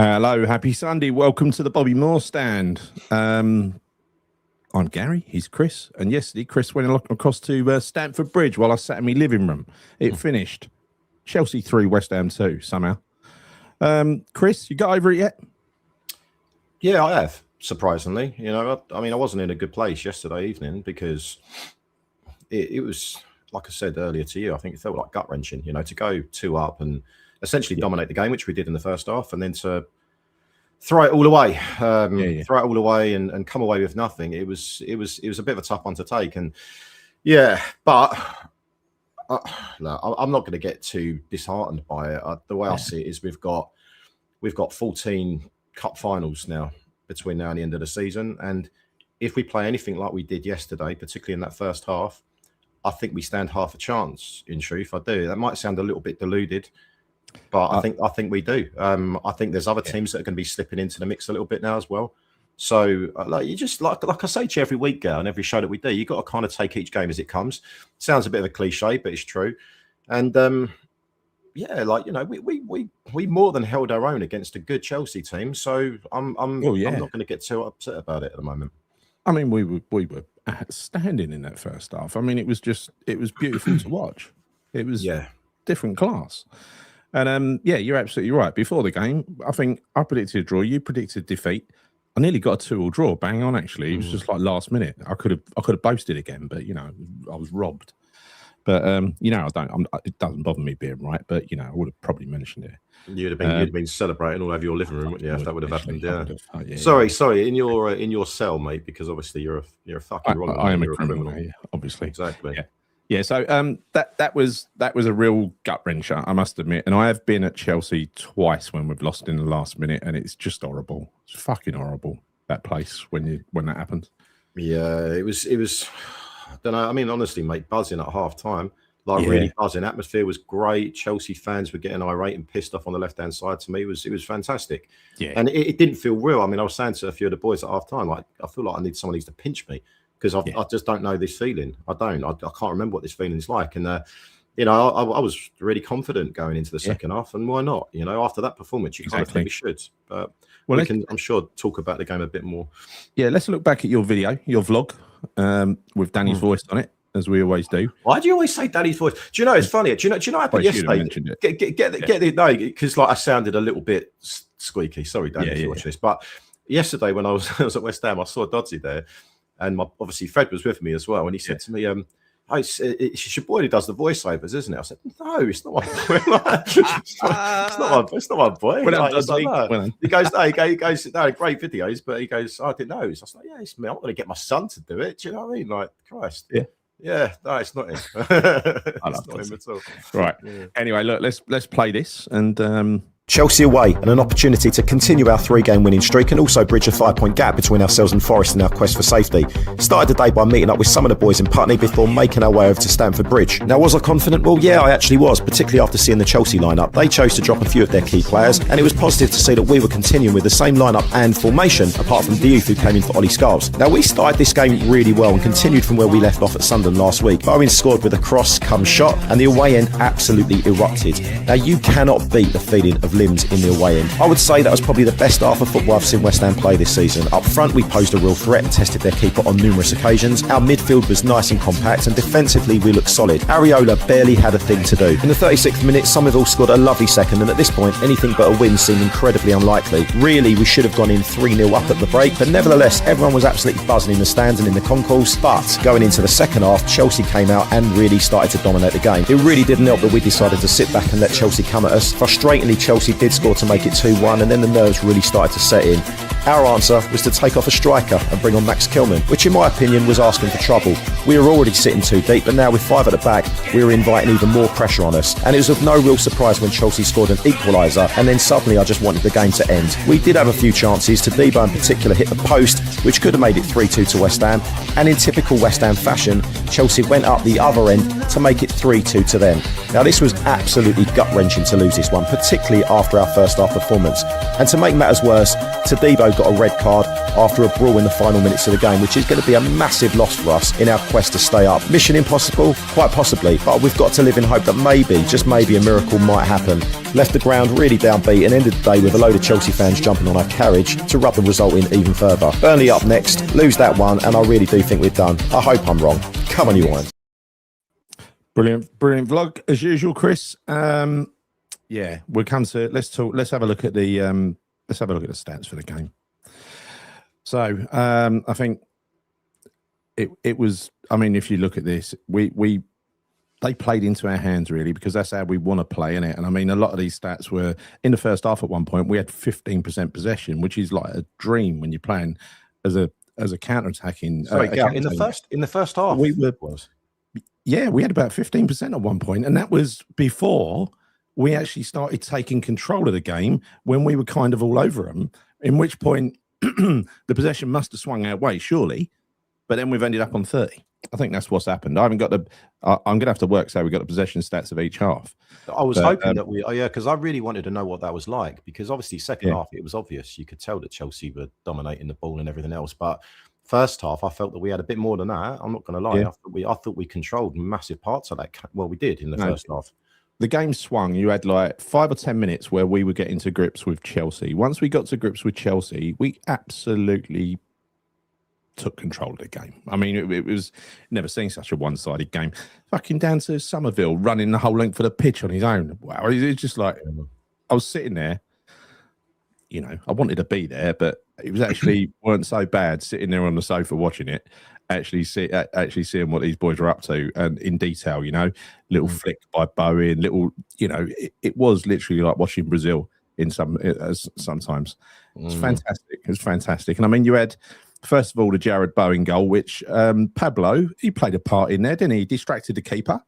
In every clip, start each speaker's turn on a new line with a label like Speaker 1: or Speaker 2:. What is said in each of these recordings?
Speaker 1: Hello, happy Sunday. Welcome to the Bobby Moore stand. I'm Gary, he's Chris. And yesterday, Chris went across to Stamford Bridge while I sat in my living room. It finished Chelsea 3, West Ham 2 somehow. Chris, you got over it yet?
Speaker 2: Yeah, I have, surprisingly. You know, I mean, I wasn't in a good place yesterday evening because it was, like I said earlier to you, I think it felt like gut-wrenching, you know, to go 2 up and essentially dominate the game, which we did in the first half, and then to throw it all away, throw it all away and come away with nothing. It was a bit of a tough one to take. And yeah, but no, I'm not going to get too disheartened by it. The way I see it is we've got 14 cup finals now between now and the end of the season. And if we play anything like we did yesterday, particularly in that first half, I think we stand half a chance, in truth. I do. That might sound a little bit deluded, but I think we do. I think there's other teams that are going to be slipping into the mix a little bit now as well. So you just like I say to you every week, Gail, and every show that we do, you've got to kind of take each game as it comes. Sounds a bit of a cliche, but it's true. And like, you know, we more than held our own against a good Chelsea team. So I'm not going to get too upset about it at the moment.
Speaker 1: I mean, we were outstanding in that first half. I mean, it was beautiful to watch. It was different class. And you're absolutely right. Before the game, I think I predicted a draw. You predicted defeat. I nearly got a 2-2 draw. Bang on, actually. It was just like last minute. I could have boasted again, but you know, I was robbed. But you know, it doesn't bother me being right. But you know, I would have probably mentioned it.
Speaker 2: You'd have been celebrating all over your living room, wouldn't you, if that would have happened? Yeah. Sorry. In your cell, mate, because obviously you're a fucking wrong.
Speaker 1: I am a criminal. Yeah, obviously.
Speaker 2: Exactly.
Speaker 1: Yeah. Yeah, so that was a real gut wrencher, I must admit. And I have been at Chelsea twice when we've lost in the last minute, and it's just horrible. It's fucking horrible, that place when that happens.
Speaker 2: Yeah, it was. I don't know. I mean, honestly, mate, buzzing at half time, really buzzing. Atmosphere was great. Chelsea fans were getting irate and pissed off on the left hand side. To me, it was fantastic. Yeah, and it didn't feel real. I mean, I was saying to a few of the boys at half time, like, I feel like someone needs to pinch me. Because I just don't know this feeling. I can't remember what this feeling is like. And, you know, I was really confident going into the second half. And why not? You know, after that performance, you kind of think we should. But we can, I'm sure, talk about the game a bit more. Yeah,
Speaker 1: let's look back at your video, your vlog, with Danny's voice on it, as we always do.
Speaker 2: Why do you always say Danny's voice? Do you know, it's funny. Do you know what happened yesterday? Get because like I sounded a little bit squeaky. Sorry, Danny, if you watch this. But yesterday when I was at West Ham, I saw Dodsey there. And obviously Fred was with me as well. And he said to me, it's your boy who does the voiceovers, isn't it? I said, no, it's not my boy. it's not my boy. He goes, no, great videos. But he goes, I didn't know. I was like, yeah, it's me. I'm not going to get my son to do it. Do you know what I mean? Like, Christ. Yeah, no, it's not him. It's not him at all.
Speaker 1: Right. Yeah. Anyway, look, let's play this. And
Speaker 3: Chelsea away, and an opportunity to continue our 3-game winning streak and also bridge a 5-point gap between ourselves and Forest in our quest for safety. Started the day by meeting up with some of the boys in Putney before making our way over to Stamford Bridge. Now, was I confident? Well, yeah, I actually was, particularly after seeing the Chelsea lineup. They chose to drop a few of their key players, and it was positive to see that we were continuing with the same lineup and formation, apart from Diouf, who came in for Ollie Scarves. Now, we started this game really well and continued from where we left off at Sunderland last week. Bowen scored with a cross-come-shot, and the away end absolutely erupted. Now, you cannot beat the feeling of limbs in the away end. I would say that was probably the best half of football I've seen West Ham play this season. Up front, we posed a real threat and tested their keeper on numerous occasions. Our midfield was nice and compact, and defensively we looked solid. Areola barely had a thing to do. In the 36th minute, Somerville scored a lovely second, and at this point, anything but a win seemed incredibly unlikely. Really, we should have gone in 3-0 up at the break, but nevertheless, everyone was absolutely buzzing in the stands and in the concourse. But going into the second half, Chelsea came out and really started to dominate the game. It really didn't help that we decided to sit back and let Chelsea come at us. Frustratingly, Chelsea did score to make it 2-1, and then the nerves really started to set in. Our answer was to take off a striker and bring on Max Kilman, which in my opinion was asking for trouble. We were already sitting too deep, but now with 5 at the back, we were inviting even more pressure on us. And it was of no real surprise when Chelsea scored an equaliser, and then suddenly I just wanted the game to end. We did have a few chances. Todibo in particular hit the post, which could have made it 3-2 to West Ham. And in typical West Ham fashion, Chelsea went up the other end to make it 3-2 to them. Now this was absolutely gut-wrenching to lose this one, particularly after our first half performance. And to make matters worse, Todibo also got a red card after a brawl in the final minutes of the game, which is going to be a massive loss for us in our quest to stay up. Mission impossible? Quite possibly, but we've got to live in hope that maybe, just maybe, a miracle might happen. Left the ground really downbeat and ended the day with a load of Chelsea fans jumping on our carriage to rub the result in even further. Burnley up next, lose that one, and I really do think we're done. I hope I'm wrong. Come on, you Irons.
Speaker 1: Brilliant vlog as usual, Chris. Yeah, we'll come to let's have a look at the stats for the game. So I think it was. I mean, if you look at this, they played into our hands really, because that's how we want to play in it. And I mean, a lot of these stats were in the first half. At one point, we had 15% possession, which is like a dream when you're playing as a counter-attacking.
Speaker 2: Sorry, in the first half,
Speaker 1: we had about 15% at one point, and that was before we actually started taking control of the game, when we were kind of all over them. In which point, the possession must have swung our way, surely. But then we've ended up on 30. I think that's what's happened. I haven't got I'm going to have to work so we got the possession stats of each half.
Speaker 2: I was hoping that because I really wanted to know what that was like, because obviously second half it was obvious. You could tell that Chelsea were dominating the ball and everything else. But first half, I felt that we had a bit more than that. I'm not going to lie. I thought we controlled massive parts of that. Well, we did in the first half.
Speaker 1: The game swung. You had like 5 or 10 minutes where we were getting to grips with Chelsea. Once we got to grips with Chelsea, we absolutely took control of the game. I mean, it was never seen such a one-sided game. Fucking down to Somerville running the whole length of the pitch on his own. Wow, it's just like, I was sitting there, you know, I wanted to be there, but it was actually weren't so bad sitting there on the sofa watching it. Actually seeing what these boys are up to, and in detail, you know, little flick by Bowen, little, you know, it was literally like watching Brazil in sometimes. It's fantastic. It's fantastic. And I mean, you had, first of all, the Jared Bowen goal, which Pablo, he played a part in there, didn't he? Distracted the keeper.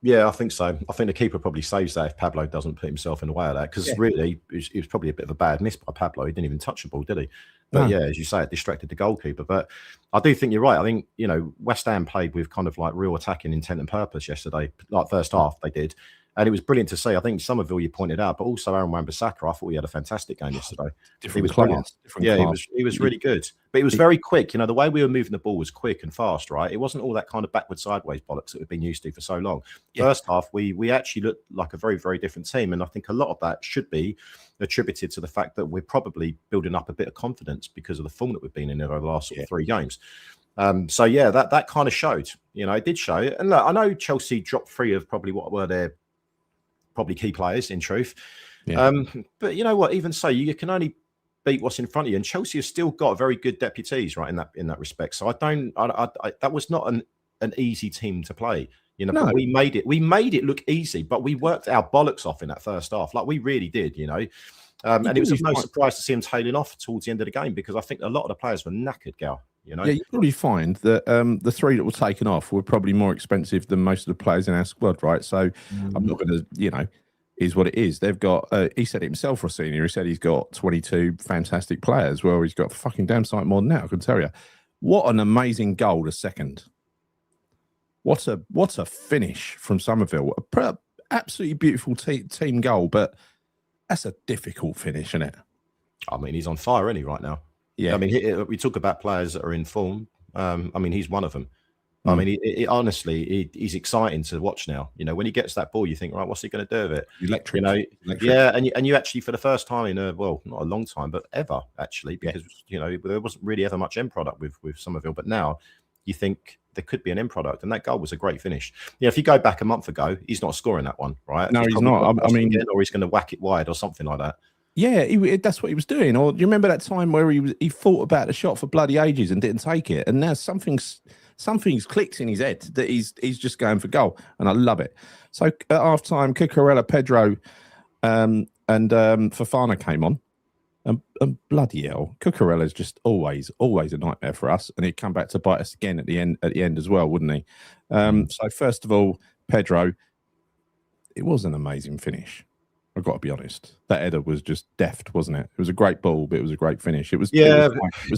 Speaker 2: Yeah, I think so. I think the keeper probably saves that if Pablo doesn't put himself in the way of that, because really, it was probably a bit of a bad miss by Pablo. He didn't even touch the ball, did he? But yeah, as you say, it distracted the goalkeeper. But I do think you're right. I think, you know, West Ham played with kind of like real attacking intent and purpose yesterday. Like first half, they did. And it was brilliant to see. I think Somerville, you pointed out, but also Aaron Wan-Bissaka, I thought he had a fantastic game yesterday. He was brilliant. He was really good. But it was very quick. You know, the way we were moving the ball was quick and fast, right? It wasn't all that kind of backward sideways bollocks that we've been used to for so long. First half, we actually looked like a very, very different team. And I think a lot of that should be attributed to the fact that we're probably building up a bit of confidence because of the form that we've been in over the last sort of 3 games. So yeah, that kind of showed. You know, it did show. And look, I know Chelsea dropped 3 of probably what were their probably key players, in truth. But you know what? Even so, you can only beat what's in front of you, and Chelsea has still got very good deputies, right, in that respect. So that was not an easy team to play. You know, but we made it look easy, but we worked our bollocks off in that first half, like we really did. You know, and it was no surprise to see them tailing off towards the end of the game, because I think a lot of the players were knackered, Gal. You know,
Speaker 1: you probably find that the 3 that were taken off were probably more expensive than most of the players in our squad, right? So I'm not going to, you know, is what it is. They've got, he said it himself, Rossini. He said he's got 22 fantastic players. Well, he's got fucking damn sight more than that, I can tell you. What an amazing goal, the second. What a finish from Somerville. Absolutely beautiful team goal, but that's a difficult finish, isn't it?
Speaker 2: I mean, he's on fire, isn't he, right now? Yeah. I mean, we talk about players that are in form. I mean, he's one of them. I mean, honestly, he's exciting to watch now. You know, when he gets that ball, you think, right, what's he going to do with it?
Speaker 1: Electric.
Speaker 2: You know,
Speaker 1: Electric.
Speaker 2: Yeah, and you actually, for the first time in not a long time, but ever actually, because you know there wasn't really ever much end product with Somerville, but now you think there could be an end product, and that goal was a great finish. Yeah, if you go back a month ago, he's not scoring that one, right?
Speaker 1: No, he's not. I mean,
Speaker 2: or he's going to whack it wide or something like that.
Speaker 1: Yeah, that's what he was doing. Or do you remember that time where he thought about the shot for bloody ages and didn't take it? And now something's clicked in his head that he's just going for goal, and I love it. So at half time, Cucurella, Pedro, and Fofana came on, and bloody hell, Cucurella's just always a nightmare for us, and he'd come back to bite us again at the end as well, wouldn't he? So first of all, Pedro, it was an amazing finish. I've got to be honest. That header was just deft, wasn't it? It was a great ball, but it was a great finish. It was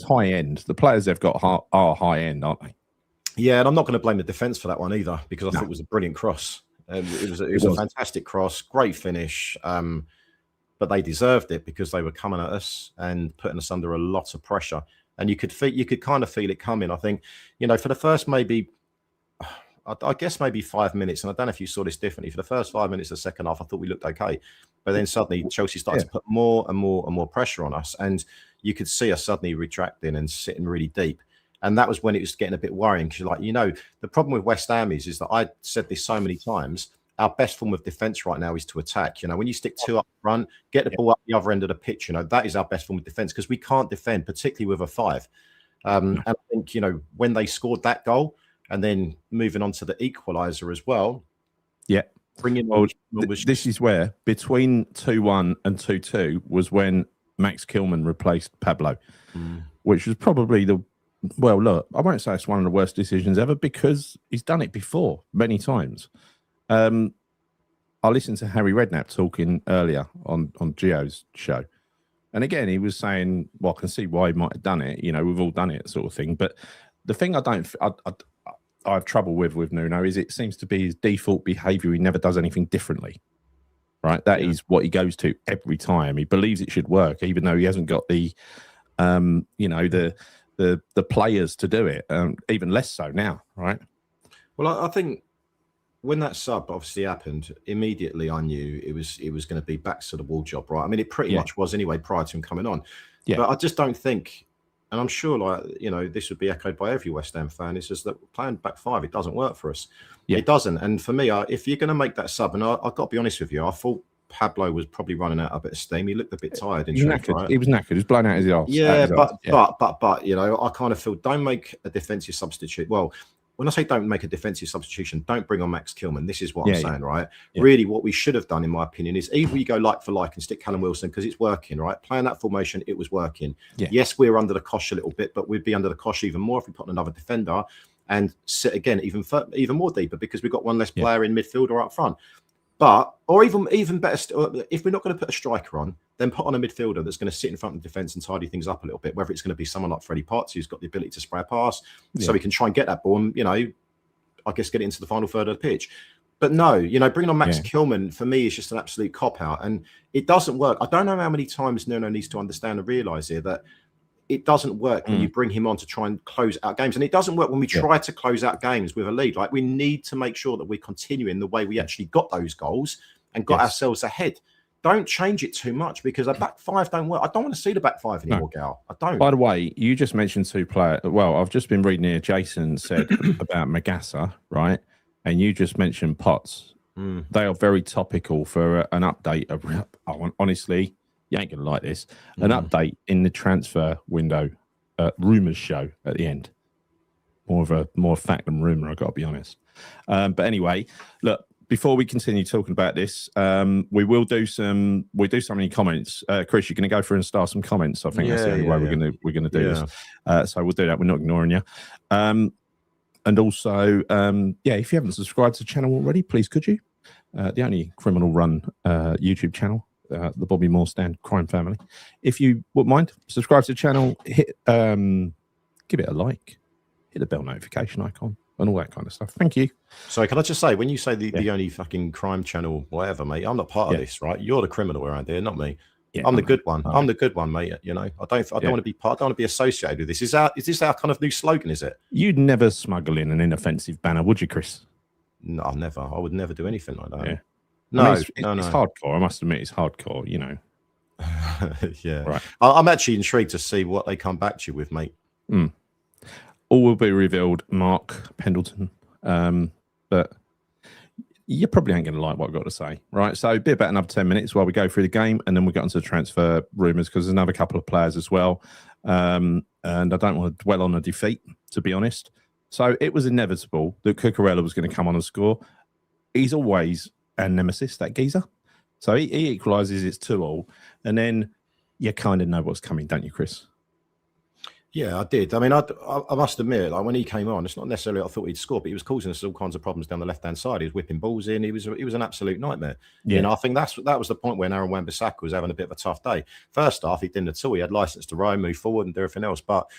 Speaker 1: high end. The players they've got are high end, aren't they?
Speaker 2: Yeah, and I'm not going to blame the defence for that one either, because I thought it was a brilliant cross. It was a fantastic cross, great finish. But but they deserved it because they were coming at us and putting us under a lot of pressure. And you could kind of feel it coming. I think, for the first maybe, I guess maybe 5 minutes, and I don't know if you saw this differently. For the first 5 minutes of the second half, I thought we looked okay, but then suddenly Chelsea started to put more and more and more pressure on us, and you could see us suddenly retracting and sitting really deep. And that was when it was getting a bit worrying because, the problem with West Ham is that I said this so many times. Our best form of defense right now is to attack. When you stick 2 up front, get the ball up the other end of the pitch, that is our best form of defense because we can't defend, particularly with a 5. And I think, when they scored that goal and then moving on to the equaliser as well.
Speaker 1: Yeah.
Speaker 2: This
Speaker 1: is where between 2-1 and 2-2 was when Max Kilman replaced Pablo, which was probably look, I won't say it's one of the worst decisions ever because he's done it before many times. I listened to Harry Redknapp talking earlier on Gio's show. And again, he was saying, well, I can see why he might have done it. We've all done it sort of thing. But the thing I have trouble with Nuno is it seems to be his default behaviour. He never does anything differently, right? That is what he goes to every time. He believes it should work, even though he hasn't got the players to do it. Even less so now, right?
Speaker 2: Well, I think when that sub obviously happened, immediately I knew it was going to be backs to the wall job, right? I mean, it pretty much was anyway prior to him coming on. Yeah. But I just don't think, and I'm sure this would be echoed by every West Ham fan, is just that playing back 5, it doesn't work for us. Yeah. It doesn't. And for me, if you're going to make that sub, and I've got to be honest with you, I thought Pablo was probably running out a bit of steam. He looked a bit tired.
Speaker 1: He was knackered. He was blown out his arse.
Speaker 2: Yeah, but I kind of feel don't make a defensive substitute. Well, when I say don't make a defensive substitution, don't bring on Max Kilman. This is what I'm saying, right? Yeah. Really, what we should have done, in my opinion, is either you go like for like and stick Callum Wilson because it's working, right? Playing that formation, it was working. Yeah. Yes, we're under the cosh a little bit, but we'd be under the cosh even more if we put on another defender and sit again even more deeper because we've got one less player in midfield or up front. But, or even better, if we're not going to put a striker on, then put on a midfielder that's going to sit in front of the defence and tidy things up a little bit, whether it's going to be someone like Freddie Potts, who's got the ability to spray a pass, so he can try and get that ball and, I guess, get it into the final third of the pitch. But no, bringing on Max Kilman, for me, is just an absolute cop-out. And it doesn't work. I don't know how many times Nuno needs to understand and realise here that it doesn't work when you bring him on to try and close out games. And it doesn't work when we try to close out games with a lead. Like, we need to make sure that we're continuing the way we actually got those goals and got ourselves ahead. Don't change it too much because a back 5 don't work. I don't want to see the back 5 anymore, Gal. I don't.
Speaker 1: By the way, you just mentioned 2 players. Well, I've just been reading here. Jason said about Magassa, right? And you just mentioned Potts. They are very topical for an update. Honestly, you ain't going to like this. An update in the transfer window, rumours show at the end. More fact than rumour, I've got to be honest. But anyway, look, before we continue talking about this, we do some in the comments. Chris, you're going to go through and start some comments. I think that's the only way we're going to do this. So we'll do that. We're not ignoring you. And also, if you haven't subscribed to the channel already, please could you? The only criminal-run YouTube channel, the Bobby Moore Stand Crime Family. If you wouldn't mind, subscribe to the channel, hit, give it a like, hit the bell notification icon, and all that kind of stuff. Thank you.
Speaker 2: So can I just say, when you say the only fucking crime channel, whatever, mate, I'm not part of this, right? You're the criminal around here, not me. Yeah, I'm the good one. I'm the good one, mate. I don't want to be part. I don't want to be associated with this. Is this our kind of new slogan? Is it?
Speaker 1: You'd never smuggle in an inoffensive banner, would you, Chris?
Speaker 2: No, never. I would never do anything like that.
Speaker 1: Yeah.
Speaker 2: No,
Speaker 1: it's hardcore. I must admit, it's hardcore.
Speaker 2: Yeah. Right. I'm actually intrigued to see what they come back to you with, mate.
Speaker 1: All will be revealed, Mark Pendleton. But you probably ain't going to like what I've got to say, right? So be about another 10 minutes while we go through the game, and then we'll get onto the transfer rumours because there's another couple of players as well. And I don't want to dwell on a defeat, to be honest. So it was inevitable that Cucurella was going to come on and score. He's always a nemesis, that geezer. So he equalises, it's 2-2. And then you kind of know what's coming, don't you, Chris?
Speaker 2: Yeah, I did. I mean, I must admit, like when he came on, it's not necessarily I thought he'd score, but he was causing us all kinds of problems down the left-hand side. He was whipping balls in. He was an absolute nightmare. Yeah. I think that was the point where Aaron Wan-Bissaka was having a bit of a tough day. First half, he didn't at all. He had license to roam, move forward, and do everything else. But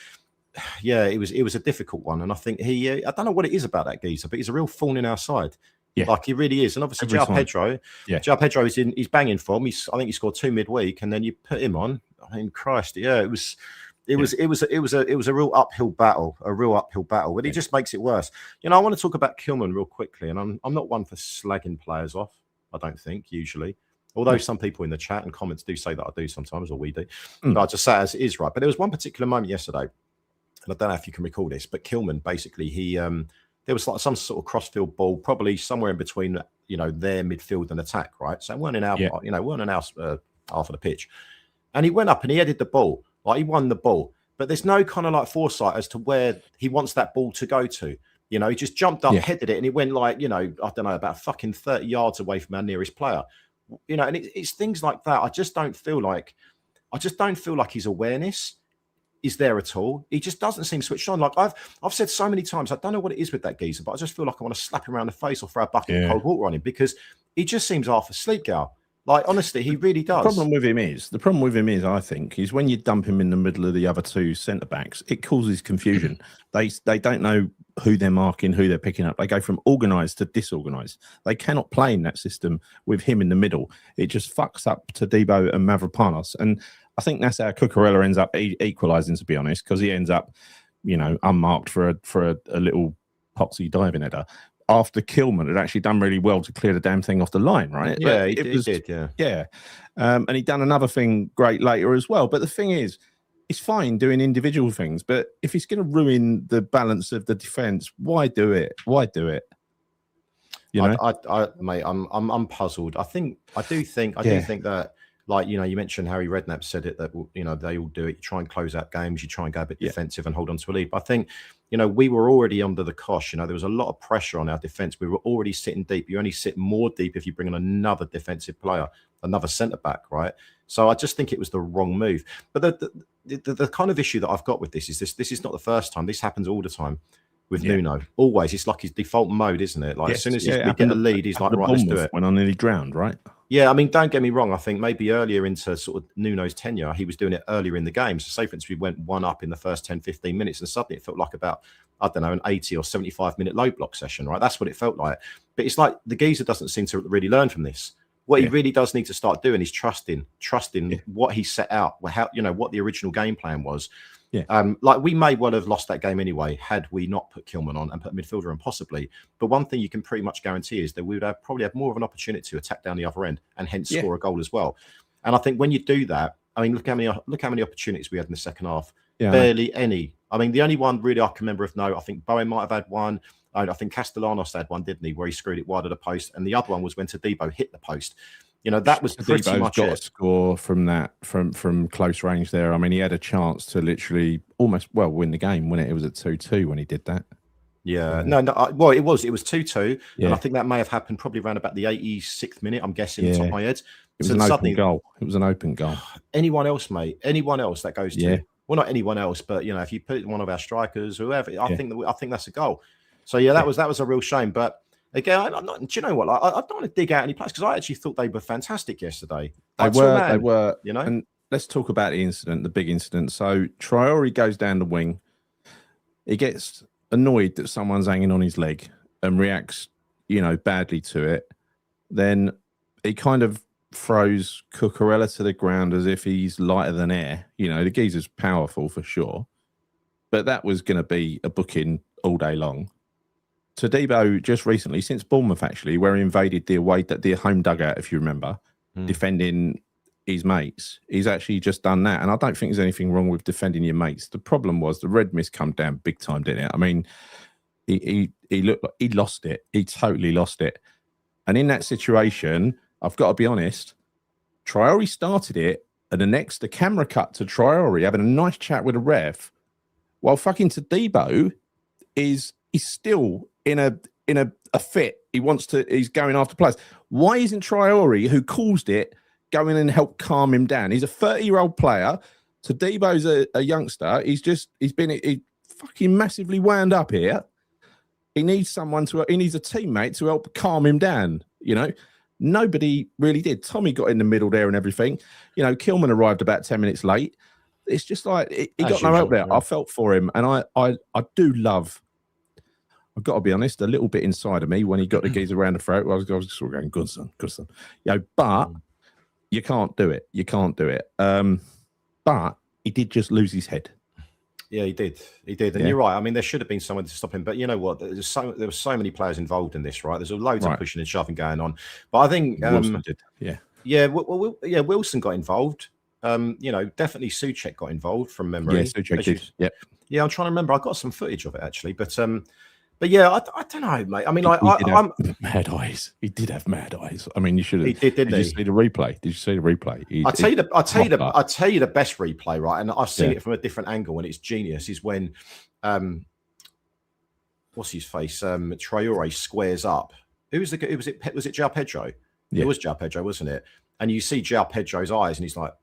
Speaker 2: yeah, it was a difficult one. And I think I don't know what it is about that geezer, but he's a real thorn in our side.
Speaker 1: Yeah.
Speaker 2: Like he really is. And obviously João Pedro, João Pedro he's banging form. I think he scored 2 midweek, and then you put him on. I mean, Christ, yeah, it was a real uphill battle, but he just makes it worse. You know, I want to talk about Kilman real quickly, and I'm not one for slagging players off. I don't think usually, although some people in the chat and comments do say that I do sometimes, or we do. But I just say it as it is, right? But there was one particular moment yesterday, and I don't know if you can recall this, but Kilman basically there was like some sort of crossfield ball, probably somewhere in between, you know, their midfield and attack, right? So it weren't in our, weren't in our half of the pitch, and he went up and he headed the ball. Like he won the ball, but there's no kind of like foresight as to where he wants that ball to go to. You know, he just jumped up, headed it, and it went like, you know, I don't know, about fucking 30 yards away from our nearest player. You know, and it's things like that. I just don't feel like his awareness is there at all. He just doesn't seem switched on. Like I've said so many times, I don't know what it is with that geezer, but I just feel like I want to slap him around the face or throw a bucket of cold water on him because he just seems half asleep, Gal. Like, honestly, he really does.
Speaker 1: The problem with him is, I think, is when you dump him in the middle of the other two centre-backs, it causes confusion. They don't know who they're marking, who they're picking up. They go from organised to disorganised. They cannot play in that system with him in the middle. It just fucks up Todibo and Mavropanos. And I think that's how Cucurella ends up equalising, to be honest, because he ends up, you know, unmarked for a little poxy diving header. After Kilman had actually done really well to clear the damn thing off the line, right?
Speaker 2: Yeah, he did.
Speaker 1: Yeah. And he'd done another thing great later as well. But the thing is, it's fine doing individual things, but if it's going to ruin the balance of the defence, why do it? You know,
Speaker 2: mate, I'm puzzled. I do think that, like, you know, you mentioned Harry Redknapp said it, that, you know, they all do it. You try and close out games, you try and go a bit defensive and hold on to a lead. But I think, you know, we were already under the cosh. You know, there was a lot of pressure on our defence. We were already sitting deep. You only sit more deep if you bring in another defensive player, another centre back, right? So I just think it was the wrong move. But the kind of issue that I've got with this is this is not the first time. This happens all the time with Nuno. Always. It's like his default mode, isn't it? Like, as soon as we get a lead, he's like, right, let's do it.
Speaker 1: When I nearly drowned, right?
Speaker 2: Yeah, I mean, don't get me wrong. I think maybe earlier into sort of Nuno's tenure, he was doing it earlier in the game. So say, for instance, we went 1-up in the first 10, 15 minutes, and suddenly it felt like about, I don't know, an 80 or 75-minute low block session, right? That's what it felt like. But it's like the geezer doesn't seem to really learn from this. What he really does need to start doing is trusting what he set out, how, you know, what the original game plan was. Yeah. Like, we may well have lost that game anyway had we not put Kilman on and put a midfielder on, possibly. But one thing you can pretty much guarantee is that we would probably have more of an opportunity to attack down the other end and hence score a goal as well. And I think when you do that, I mean, look how many opportunities we had in the second half. Yeah, barely any. I mean, the only one really I can remember of note, I think Bowen might have had one. I think Castellanos had one, didn't he, where he screwed it wide of the post. And the other one was when Todibo hit the post. You know, that was pretty much
Speaker 1: got a score from that, from close range there. I mean, he had a chance to literally almost, win the game, when it was at 2-2 when he did that.
Speaker 2: Yeah, well, it was 2-2, and I think that may have happened probably around about the 86th minute, I'm guessing, off the top of my head.
Speaker 1: It was an open goal. It was an open goal.
Speaker 2: Anyone else, mate? Anyone else that goes to, well, not anyone else, but, you know, if you put it in one of our strikers, whoever, I think that's a goal. So that was a real shame, but. Again, I'm not. Do you know what? I don't want to dig out any players because I actually thought they were fantastic yesterday.
Speaker 1: They were. You know. And let's talk about the incident, the big incident. So Traore goes down the wing. He gets annoyed that someone's hanging on his leg and reacts, you know, badly to it. Then he kind of throws Cucurella to the ground as if he's lighter than air. You know, the geezer's powerful for sure, but that was going to be a booking all day long. Todibo just recently, since Bournemouth actually, where he invaded the home dugout, if you remember, defending his mates, he's actually just done that. And I don't think there's anything wrong with defending your mates. The problem was the red mist come down big time, didn't it? I mean, he looked like he lost it. He totally lost it. And in that situation, I've got to be honest, Traore started it, and the camera cut to Traore having a nice chat with a ref, while fucking Todibo is still in a fit. He's going after players. Why isn't Traore, who caused it, going and help calm him down? He's a 30-year-old player. Todibo's a youngster. He's fucking massively wound up here. He needs a teammate to help calm him down, you know. Nobody really did. Tommy got in the middle there and everything. You know, Kilman arrived about 10 minutes late. It's just like he got no help there. I felt for him, and I do love I've got to be honest, a little bit inside of me when he got the geezer around the throat, I was sort of going, good son. But you can't do it. You can't do it. But he did just lose his head.
Speaker 2: Yeah, he did. And you're right. I mean, there should have been someone to stop him. But you know what? There were so many players involved in this, right? There's loads of pushing and shoving going on. But I think
Speaker 1: Wilson did.
Speaker 2: Wilson got involved. Definitely Souček got involved from memory.
Speaker 1: Yeah, Souček did. Yep.
Speaker 2: Yeah, I'm trying to remember. I got some footage of it actually, but yeah, I don't know, mate. I mean,
Speaker 1: I'm mad eyes. He did have mad eyes. I mean, you should have.
Speaker 2: He did, didn't he?
Speaker 1: Did you see the replay? Did you see the replay?
Speaker 2: I'll tell you the best replay, right? And I've seen it from a different angle, and it's genius. Is when, what's his face? Traore squares up. Was it João Pedro?
Speaker 1: Yeah.
Speaker 2: It was João Pedro, wasn't it? And you see João Pedro's eyes, and he's like,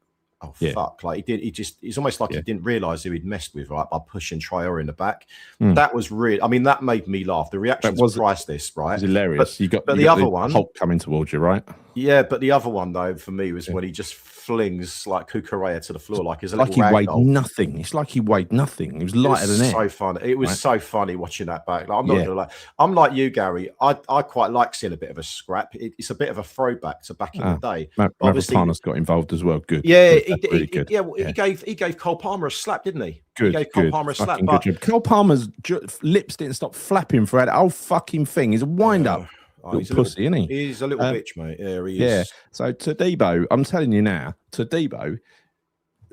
Speaker 2: oh fuck! Like it's almost like he didn't realise who he'd messed with, right? By pushing Traore in the back. That was really, I mean, that made me laugh. The reaction was priceless, right?
Speaker 1: It was hilarious.
Speaker 2: But the other one,
Speaker 1: Hulk coming towards you, right?
Speaker 2: Yeah, but the other one though, for me, was when he just flings like Cucurella to the floor, like he's
Speaker 1: he weighed nothing. It's like he weighed nothing. He was lighter than air.
Speaker 2: So funny. It was so funny watching that back. Like, I'm not gonna lie. I'm like you, Gary. I quite like seeing a bit of a scrap. It's a bit of a throwback to back in the day.
Speaker 1: Obviously, got involved as well. Good.
Speaker 2: Yeah, he gave Cole Palmer a slap, didn't he?
Speaker 1: Good.
Speaker 2: He gave Cole Palmer a slap.
Speaker 1: But Cole Palmer's lips didn't stop flapping for that whole fucking thing. He's a wind up. He's a pussy, isn't he?
Speaker 2: He's a little bitch, mate. Yeah, he is.
Speaker 1: Yeah. So Todibo, I'm telling you now, Todibo,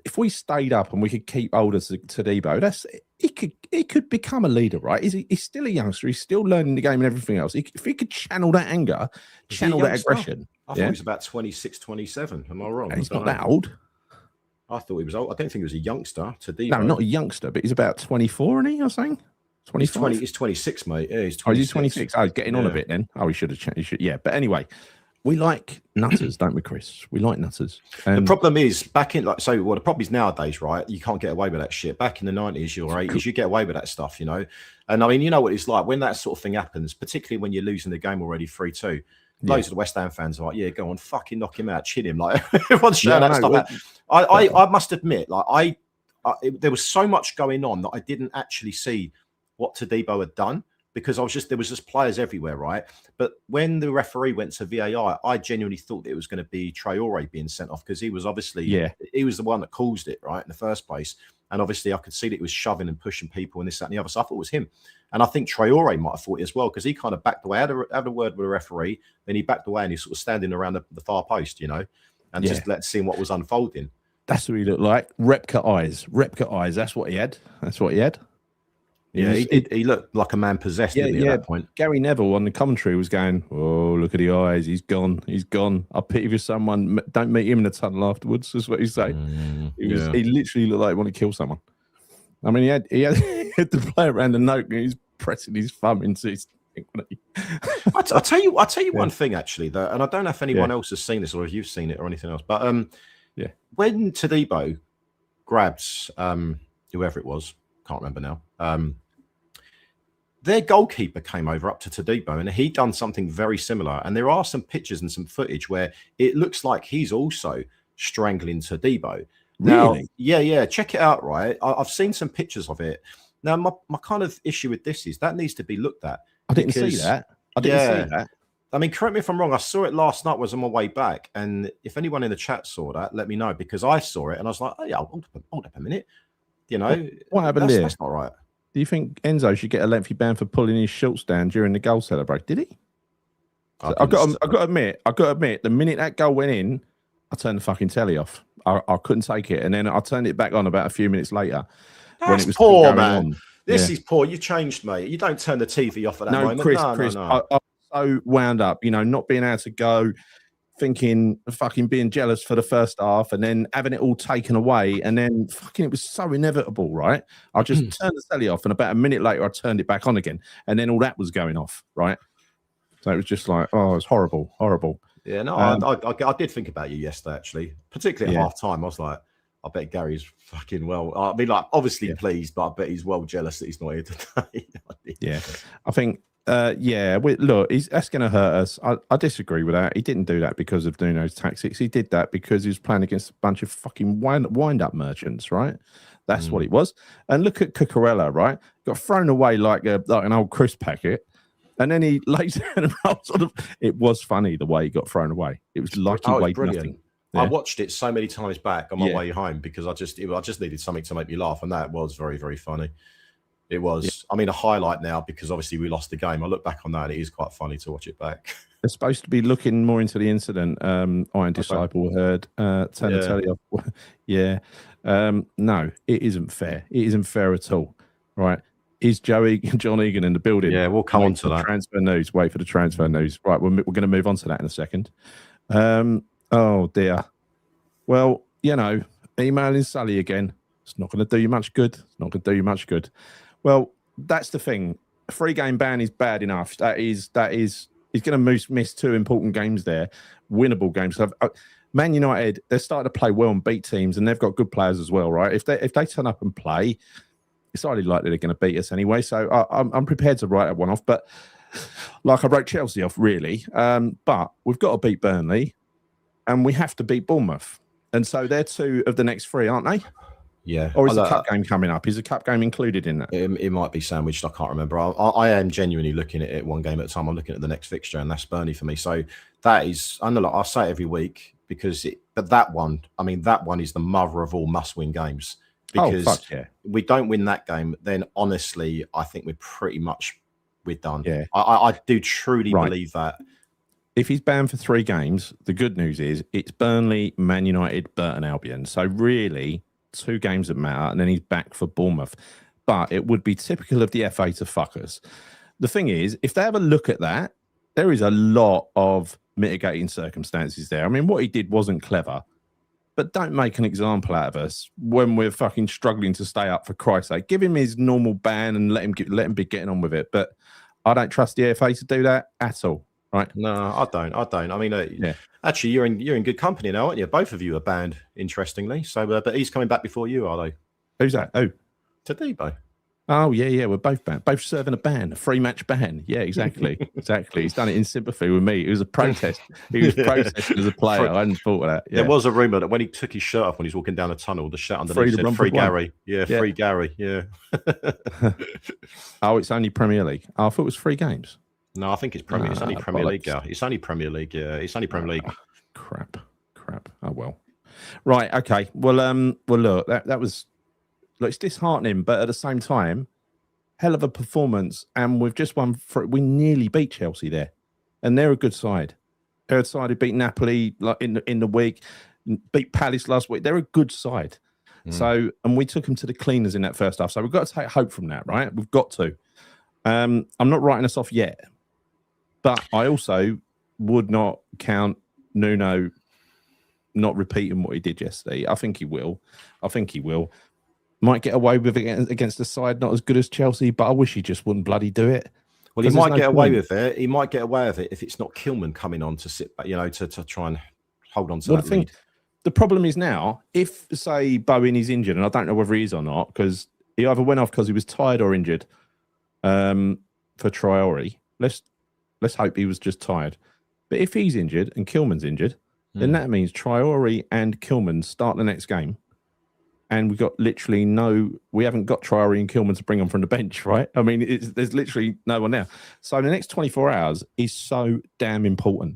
Speaker 1: if we stayed up and we could keep hold of Todibo, he could become a leader, right? He's still a youngster. He's still learning the game and everything else. If he could channel that anger, channel that aggression.
Speaker 2: I thought he was about 26, 27. Am I wrong?
Speaker 1: He's not that old.
Speaker 2: I thought he was old. I don't think he was a youngster. Todibo.
Speaker 1: No, not a youngster, but he's about 24, isn't he? I was saying. 25?
Speaker 2: He's 26, mate. Yeah, he's 26.
Speaker 1: Oh, he's 26. Oh, he's getting on a bit then. Oh, he should have changed. Yeah, but anyway, we like nutters, don't we, Chris? We like nutters.
Speaker 2: The problem is the problem is nowadays, right? You can't get away with that shit. Back in the 90s or 80s, you get away with that stuff, you know? And I mean, you know what it's like when that sort of thing happens, particularly when you're losing the game already 3-2. Loads of the West Ham fans are like, yeah, go on, fucking knock him out, chill him. Like, everyone's shouting that stuff out. I must admit, like, there was so much going on that I didn't actually see what Todibo had done because there was just players everywhere, right? But when the referee went to VAR, I genuinely thought that it was going to be Traore being sent off because he was obviously he was the one that caused it, right, in the first place. And obviously I could see that he was shoving and pushing people and this, that, and the other. So I thought it was him. And I think Traore might have thought it as well because he kind of backed away, had a word with the referee, then he backed away and he's sort of standing around the far post, you know, and just seeing what was unfolding.
Speaker 1: That's what he looked like. Repka eyes. That's what he had.
Speaker 2: Yeah, he looked like a man possessed at that point.
Speaker 1: Gary Neville on the commentary was going, oh, look at the eyes. He's gone. I pity for someone. Don't meet him in the tunnel afterwards. That's what he's saying. He literally looked like he wanted to kill someone. I mean, he had to play around the note and he's pressing his thumb into his thing.
Speaker 2: I'll tell you one thing, actually, though, and I don't know if anyone else has seen this or if you've seen it or anything else, but when Todibo grabs whoever it was, can't remember now, their goalkeeper came up to Todibo and he'd done something very similar. And there are some pictures and some footage where it looks like he's also strangling Todibo. Now,
Speaker 1: really?
Speaker 2: Yeah. Check it out, right? I've seen some pictures of it. Now, my kind of issue with this is that needs to be looked at.
Speaker 1: I didn't see that.
Speaker 2: I mean, correct me if I'm wrong. I saw it last night, was on my way back. And if anyone in the chat saw that, let me know because I saw it and I was like, oh, yeah, hold up a minute. You know,
Speaker 1: what happened there?
Speaker 2: That's not right.
Speaker 1: Do you think Enzo should get a lengthy ban for pulling his shorts down during the goal celebration? Did he? I've got to admit, the minute that goal went in, I turned the fucking telly off. I couldn't take it, and then I turned it back on about a few minutes later.
Speaker 2: That's when it was poor, man. This is poor. You changed, mate. You don't turn the TV off at that moment.
Speaker 1: Chris, I was so wound up, you know, not being able to go, thinking fucking being jealous for the first half and then having it all taken away and then fucking it was so inevitable, right? I just turned the telly off and about a minute later I turned it back on again and then all that was going off, right? So it was just like, oh, it's horrible.
Speaker 2: Yeah, no, I did think about you yesterday, actually, particularly at half time. I was like, I bet Gary's fucking well. I mean, like, obviously pleased, but I bet he's well jealous that he's not here today.
Speaker 1: Yeah, I think look, that's going to hurt us. I disagree with that. He didn't do that because of Nuno's tactics. He did that because he was playing against a bunch of fucking wind-up merchants, right? That's what it was. And look at Cucurella, right? got thrown away like an old crisp packet. And then he lays down and rolls on. It was funny the way he got thrown away. It was like he weighed nothing.
Speaker 2: Yeah. I watched it so many times back on my way home because I just needed something to make me laugh, and that was very, very funny. It was. Yeah. I mean, a highlight now because obviously we lost the game. I look back on that, and it is quite funny to watch it back.
Speaker 1: They're supposed to be looking more into the incident. Iron Disciple heard. Yeah. No, it isn't fair. It isn't fair at all. Right. Is John Egan in the building?
Speaker 2: Yeah, we'll come on to that.
Speaker 1: Transfer news. Wait for the transfer news. Right, we're going to move on to that in a second. Oh, dear. Well, emailing Sully again. It's not going to do you much good. It's not going to do you much good. Well, that's the thing. A 3-game ban is bad enough. He's going to miss 2 important games there, winnable games. Man United, they're starting to play well and beat teams, and they've got good players as well, right? If they turn up and play, it's highly likely they're going to beat us anyway. So I'm prepared to write that one off. But like I wrote Chelsea off, really. But we've got to beat Burnley and we have to beat Bournemouth. And so they're 2 of the next 3, aren't they?
Speaker 2: Yeah.
Speaker 1: Or is the cup game coming up? Is the cup game included in that?
Speaker 2: It might be sandwiched. I can't remember. I am genuinely looking at it one game at a time. I'm looking at the next fixture, and that's Burnley for me. So that is, I know, I say it every week but that one is the mother of all must-win games. Because we don't win that game, then honestly, I think we're done. Yeah. I do truly believe that.
Speaker 1: If he's banned for 3 games, the good news is it's Burnley, Man United, Burton Albion. So really, 2 games that matter, and then he's back for Bournemouth. But it would be typical of the FA to fuck us. The thing is, if they have a look at that, there is a lot of mitigating circumstances there. I mean, what he did wasn't clever. But don't make an example out of us when we're fucking struggling to stay up, for Christ's sake. Give him his normal ban and let him be getting on with it. But I don't trust the FA to do that at all, right?
Speaker 2: No, I don't. I mean, actually, you're in good company now, aren't you? Both of you are banned, interestingly. So, but he's coming back before you, are they?
Speaker 1: Who's that? Oh,
Speaker 2: Tadebo.
Speaker 1: Oh, yeah, we're both banned. Both serving a ban, a 3-match ban. Yeah, exactly. Exactly. He's done it in sympathy with me. It was a protest. He was protesting as a player. I hadn't thought of that. Yeah.
Speaker 2: There was a rumour that when he took his shirt off when he was walking down the tunnel, the shirt underneath said, Free Gary. Yeah, Free Gary. Yeah.
Speaker 1: Oh, it's only Premier League. Oh, I thought it was 3 games.
Speaker 2: No, I think it's Premier. It's only Premier League. Yeah. It's only Premier League. Yeah, it's only Premier League.
Speaker 1: Crap. Oh, well. Right, okay. Well, look, that was... Look, it's disheartening, but at the same time, hell of a performance. And we've just won. We nearly beat Chelsea there, and they're a good side. They're a side who beat Napoli like in the week, beat Palace last week. They're a good side. So, and we took them to the cleaners in that first half. So we've got to take hope from that, right? We've got to. I'm not writing us off yet, but I also would not count Nuno not repeating what he did yesterday. I think he will. Might get away with it against a side not as good as Chelsea, but I wish he just wouldn't bloody do it.
Speaker 2: Well, he might get away with it. He might get away with it if it's not Kilman coming on to sit back, to try and hold on to that lead.
Speaker 1: The problem is now, if, say, Bowen is injured, and I don't know whether he is or not, because he either went off because he was tired or injured for Traore. Let's hope he was just tired. But if he's injured and Kilman's injured, then that means Traore and Kilman start the next game. And we haven't got Traore and Kilman to bring on from the bench, right? I mean, there's literally no one there. So the next 24 hours is so damn important.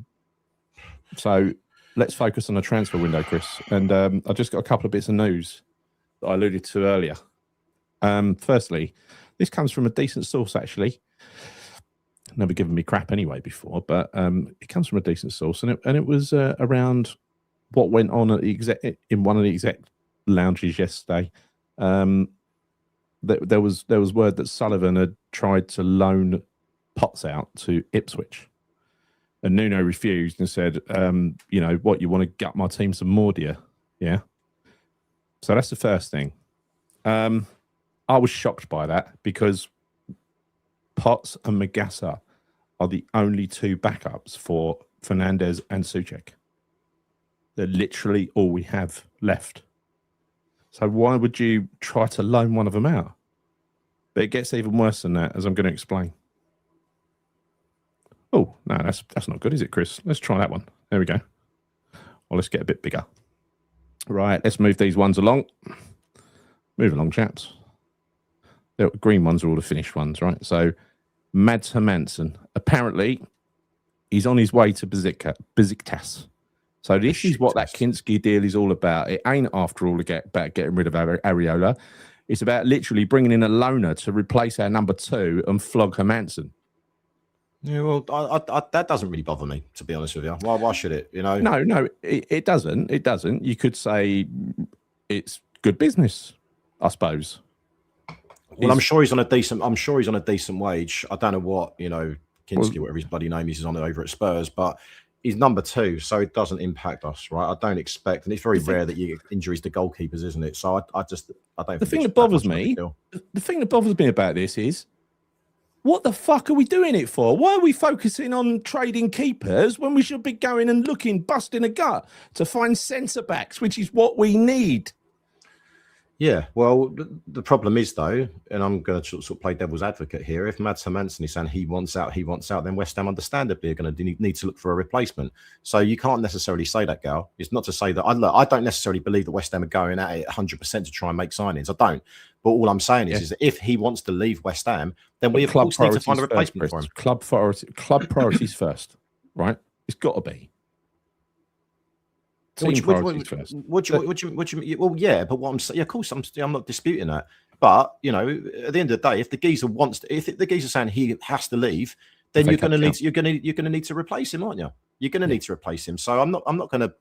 Speaker 1: So let's focus on the transfer window, Chris. And I just got a couple of bits of news that I alluded to earlier. Firstly, this comes from a decent source, actually. Never given me crap anyway before, but it comes from a decent source. And it was around what went on at in one of the exec lounges yesterday. There was word that Sullivan had tried to loan Potts out to Ipswich, and Nuno refused and said, what, you want to gut my team some more, do you? Yeah. So that's the first thing. I was shocked by that because Potts and Magassa are the only 2 backups for Fernandez and Souček. They're literally all we have left. So why would you try to loan one of them out? But it gets even worse than that, as I'm going to explain. Oh, no, that's not good, is it, Chris? Let's try that one. There we go. Well, let's get a bit bigger. Right, let's move these ones along. Move along, chaps. The green ones are all the finished ones, right? So Mads Hermansen, apparently he's on his way to Besiktas. So this is what that Kinski deal is all about. It ain't, after all, about getting rid of Areola. It's about literally bringing in a loaner to replace our number 2 and flog Hermansen.
Speaker 2: Yeah, well, that doesn't really bother me, to be honest with you. Why should it? You know?
Speaker 1: No, it doesn't. It doesn't. You could say it's good business, I suppose.
Speaker 2: Well, I'm sure he's on a decent wage. I don't know what, Kinski, whatever his bloody name is on over at Spurs, but he's number 2, so it doesn't impact us, right? I don't expect, and it's very rare that you get injuries to goalkeepers, isn't it? So I don't.
Speaker 1: The thing that bothers me about this is, what the fuck are we doing it for? Why are we focusing on trading keepers when we should be going and busting a gut to find centre backs, which is what we need?
Speaker 2: Yeah, well, the problem is, though, and I'm going to sort of play devil's advocate here, if Mads Hermansen is saying he wants out, then West Ham understandably are going to need to look for a replacement. So you can't necessarily say that, Gal. It's not to say that I don't necessarily believe that West Ham are going at it 100% to try and make signings. I don't. But all I'm saying is that if he wants to leave West Ham, then we of course need to find a replacement for him.
Speaker 1: Club priorities first, right? It's got to be. Well,
Speaker 2: yeah, but what I'm saying, of course, I'm not disputing that. But at the end of the day, if the geezer if the geezer saying he has to leave, then you're going to need to replace him, aren't you? You're going to need to replace him. So I'm not going to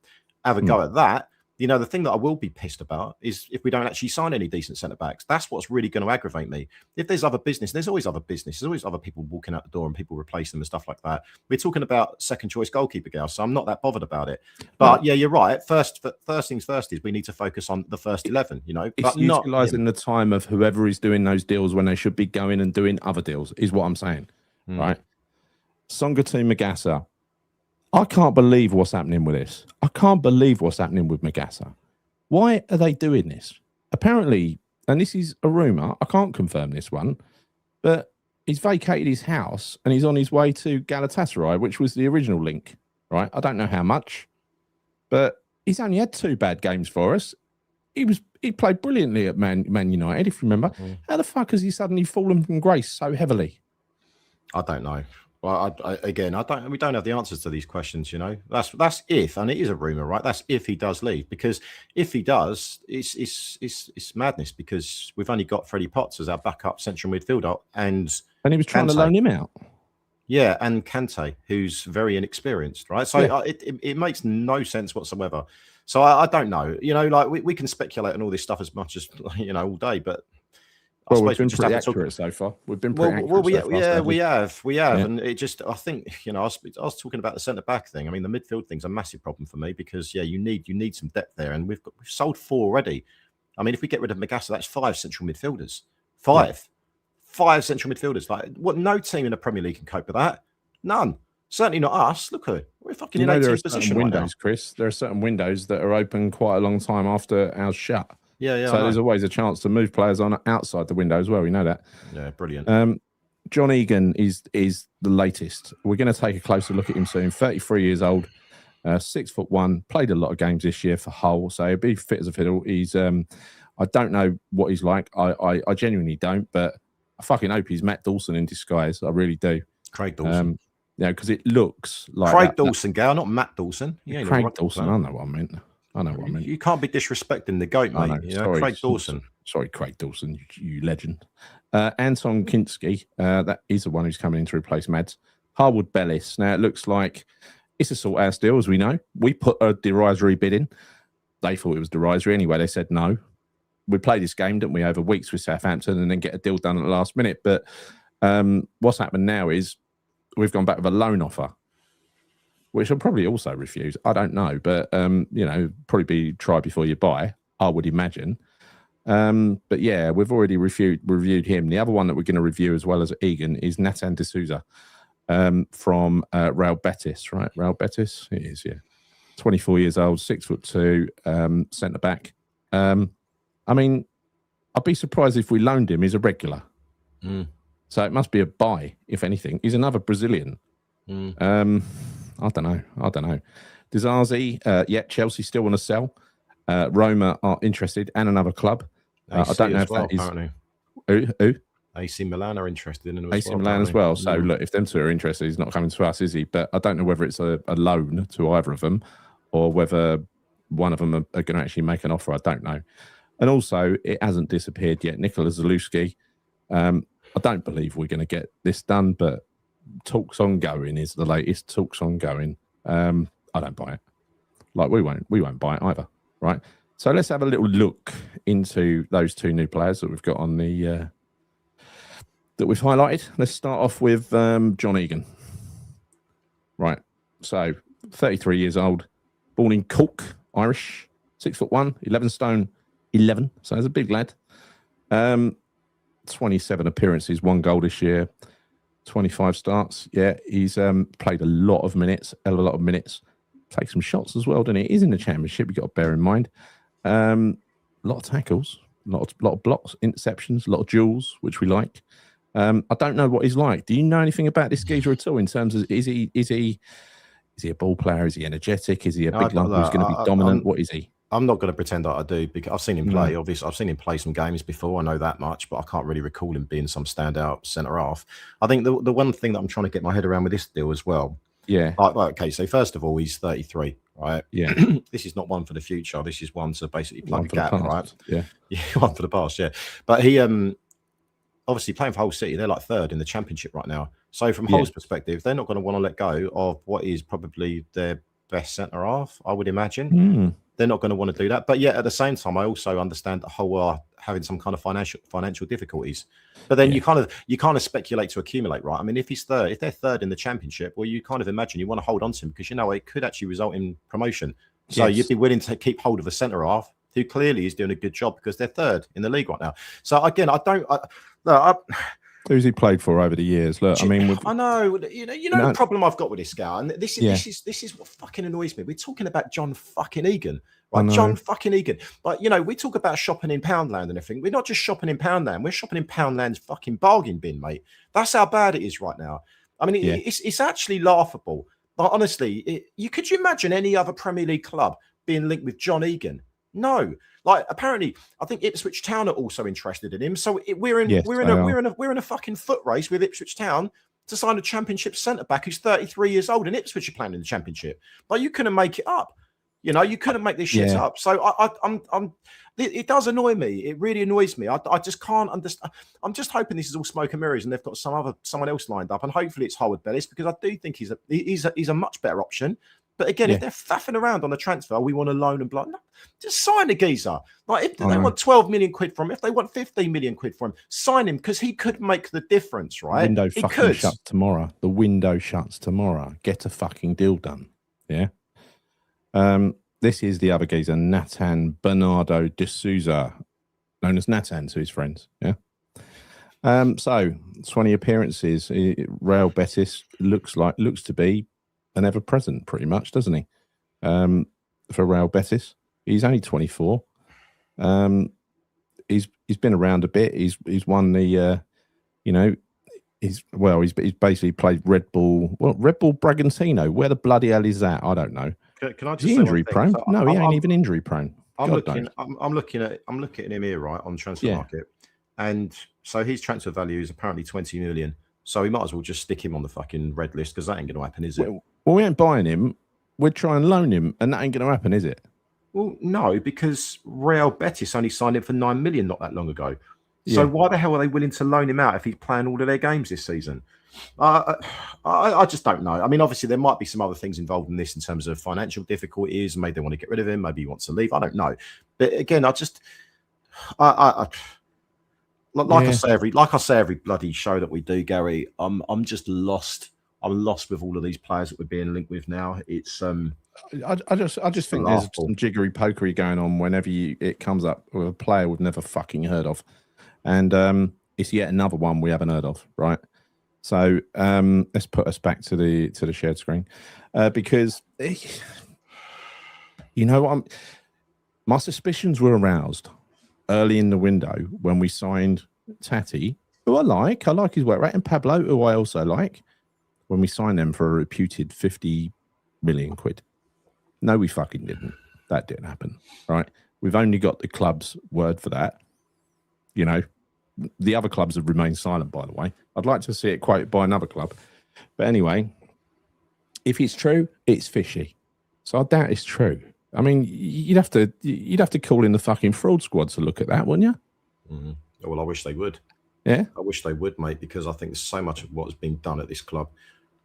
Speaker 2: have a go at that. The thing that I will be pissed about is if we don't actually sign any decent centre backs. That's what's really going to aggravate me. If there's other business, there's always other business. There's always other people walking out the door and people replace them and stuff like that. We're talking about second choice goalkeeper, Gal, so I'm not that bothered about it. But yeah, you're right. First things first is we need to focus on the first 11.
Speaker 1: It's utilising the time of whoever is doing those deals when they should be going and doing other deals. Is what I'm saying, right? Songatu Magassa. I can't believe what's happening with this. I can't believe what's happening with Magassa. Why are they doing this? Apparently, and this is a rumour, I can't confirm this one, but he's vacated his house and he's on his way to Galatasaray, which was the original link, right? I don't know how much, but he's only had 2 bad games for us. He played brilliantly at Man United, if you remember. How the fuck has he suddenly fallen from grace so heavily?
Speaker 2: I don't know. Well, we don't have the answers to these questions, That's if, and it is a rumor, right? That's if he does leave, because if he does, it's madness, because we've only got Freddie Potts as our backup central midfielder, and
Speaker 1: he was trying to loan him out.
Speaker 2: Yeah, and Kante, who's very inexperienced, right? So it makes no sense whatsoever. So I don't know, we can speculate on all this stuff as much as all day, but.
Speaker 1: Well, we've been pretty accurate so far. We've been pretty accurate.
Speaker 2: We have, and it just, I think, I was talking about the centre back thing. I mean, the midfield thing's a massive problem for me because, you need some depth there, and we've sold 4 already. I mean, if we get rid of Magassa, that's 5 central midfielders. 5 central midfielders. Like, what? No team in the Premier League can cope with that. None. Certainly not us. Look, we're fucking in 18th position right now.
Speaker 1: Chris. There are certain windows that are open quite a long time after ours shut.
Speaker 2: Yeah.
Speaker 1: So there's always a chance to move players on outside the window as well. We know that.
Speaker 2: Yeah, brilliant.
Speaker 1: John Egan is the latest. We're going to take a closer look at him soon. 33 years old, 6'1", played a lot of games this year for Hull, so he'll be fit as a fiddle. He's I don't know what he's like. I genuinely don't, but I fucking hope he's Matt Dawson in disguise. I really do.
Speaker 2: Craig Dawson.
Speaker 1: Because it looks like
Speaker 2: Craig Dawson, Gal, not Matt Dawson.
Speaker 1: Craig Dawson. I know what I meant.
Speaker 2: You can't be disrespecting the GOAT, mate. Sorry, Craig Dawson.
Speaker 1: Sorry, Craig Dawson, you legend. Anton Kinski, that is the one who's coming in to replace Mads. Harwood Bellis. Now, it looks like it's a sort-house deal, as we know. We put a derisory bid in. They thought it was derisory anyway. They said no. We played this game, didn't we, over weeks with Southampton and then get a deal done at the last minute. But what's happened now is we've gone back with a loan offer, which I'll probably also refuse. I don't know, but probably be try before you buy, I would imagine. But yeah, we've already reviewed him. The other one that we're going to review as well as Egan is Nathan de Souza from Real Betis, right? Real Betis, it is, yeah. 24 years old, 6'2", centre back. I mean, I'd be surprised if we loaned him. He's a regular. So it must be a buy, if anything. He's another Brazilian. I don't know. Dizazi, Chelsea still want to sell. Roma are interested, and another club. I don't know if that is. Who?
Speaker 2: AC Milan are interested in him
Speaker 1: AC Milan as well. So look, if them two are interested, he's not coming to us, is he? But I don't know whether it's a loan to either of them or whether one of them are going to actually make an offer. I don't know. And also, it hasn't disappeared yet. Nikola Zalewski, I don't believe we're going to get this done, but talks ongoing is the latest. Talks ongoing. I don't buy it. Like we won't buy it either, right? So let's have a little look into those two new players that we've got on the that we've highlighted. Let's start off with John Egan. Right. So 33 years old, born in Cork, Irish, 6'1", 11 stone, 11. So he's a big lad. 27 appearances, 1 goal this year, 25 starts. Yeah, he's played a lot of minutes, a lot of minutes. Take some shots as well, doesn't he? He's in the championship. You've got to bear in mind. A lot of tackles, a lot of blocks, interceptions, a lot of duels, which we like. I don't know what he's like. Do you know anything about this geezer at all? In terms of is he a ball player? Is he energetic? Is he a big lump who's going to be dominant? What is he?
Speaker 2: I'm not going to pretend that I do, because I've seen him play. Obviously, I've seen him play some games before. I know that much, but I can't really recall him being some standout centre half. I think the one thing that I'm trying to get my head around with this deal as well.
Speaker 1: Yeah.
Speaker 2: Okay, so first of all, he's 33, right?
Speaker 1: Yeah.
Speaker 2: This is not one for the future. This is one to basically plug a gap, right?
Speaker 1: Yeah.
Speaker 2: Yeah, one for the past, yeah. But he obviously playing for Hull City, they're like 3rd in the championship right now. So from Hull's perspective, they're not going to want to let go of what is probably their best centre half, I would imagine. They're not going to want to do that. But yet at the same time, I also understand that Hull are having some kind of financial difficulties. But then you kind of speculate to accumulate, right? I mean, if they're 3rd in the championship, well, you kind of imagine you want to hold on to him because you know it could actually result in promotion. So you'd be willing to keep hold of a centre half who clearly is doing a good job because they're 3rd in the league right now. So again,
Speaker 1: who's he played for over the years? Look, I mean,
Speaker 2: I know, you know the problem I've got with this guy, and this is what fucking annoys me. We're talking about John fucking Egan, right? John fucking Egan. But we talk about shopping in Poundland and everything. We're not just shopping in Poundland. We're shopping in Poundland's fucking bargain bin, mate. That's how bad it is right now. I mean, it's actually laughable. But honestly, could you imagine any other Premier League club being linked with John Egan? No. Like, apparently, I think Ipswich Town are also interested in him. So we're in a fucking foot race with Ipswich Town to sign a Championship centre back who's 33 years old, and Ipswich are playing in the Championship. Like, you couldn't make it up. You couldn't make this shit up. So it does annoy me. It really annoys me. I just can't understand. I'm just hoping this is all smoke and mirrors, and they've got someone else lined up, and hopefully it's Howard Bellis, because I do think he's a much better option. But again, if they're faffing around on the transfer, we want a loan and blah. No, just sign the geezer. Like, if they want 12 million quid from him, if they want 15 million quid from him, sign him, because he could make the difference, right?
Speaker 1: The window fucking shuts tomorrow. The window shuts tomorrow. Get a fucking deal done. Yeah. This is the other geezer, Nathan Bernardo de Souza, known as Nathan to his friends. Yeah. So 20 appearances. Real Betis looks to be an ever present, pretty much, doesn't he? For Real Betis, he's only 24. He's been around a bit. He's won the he's basically played Red Bull Bragantino. Where the bloody hell is that? I don't know.
Speaker 2: Can I just
Speaker 1: is he injury prone? So he ain't even injury prone.
Speaker 2: I'm looking at him here, right, on transfer market, and so his transfer value is apparently 20 million. So we might as well just stick him on the fucking red list, because that ain't going to happen, is it?
Speaker 1: Well, we ain't buying him. We'd try and loan him, and that ain't going to happen, is it?
Speaker 2: Well, no, because Real Betis only signed him for 9 million not that long ago. So why the hell are they willing to loan him out if he's playing all of their games this season? I just don't know. I mean, obviously, there might be some other things involved in this in terms of financial difficulties. Maybe they want to get rid of him. Maybe he wants to leave. I don't know. But again, I say every bloody show that we do, Gary, I'm just lost. I'm lost with all of these players that we're being linked with now. It's
Speaker 1: I just think there's some jiggery pokery going on whenever it comes up with a player we've never fucking heard of, and it's yet another one we haven't heard of, right? So let's put us back to the shared screen, because you know what, my suspicions were aroused early in the window when we signed Tati, who I like his work rate, and Pablo, who I also like, when we signed them for a reputed 50 million quid. No, we fucking didn't. That didn't happen, right? We've only got the club's word for that. the other clubs have remained silent, by the way. I'd like to see it quoted by another club. But anyway, if it's true, it's fishy. So I doubt it's true. I mean, you'd have to call in the fucking fraud squad to look at that, wouldn't you?
Speaker 2: Mm-hmm. Well, I wish they would.
Speaker 1: Yeah,
Speaker 2: I wish they would, mate, because I think there's so much of what has been done at this club.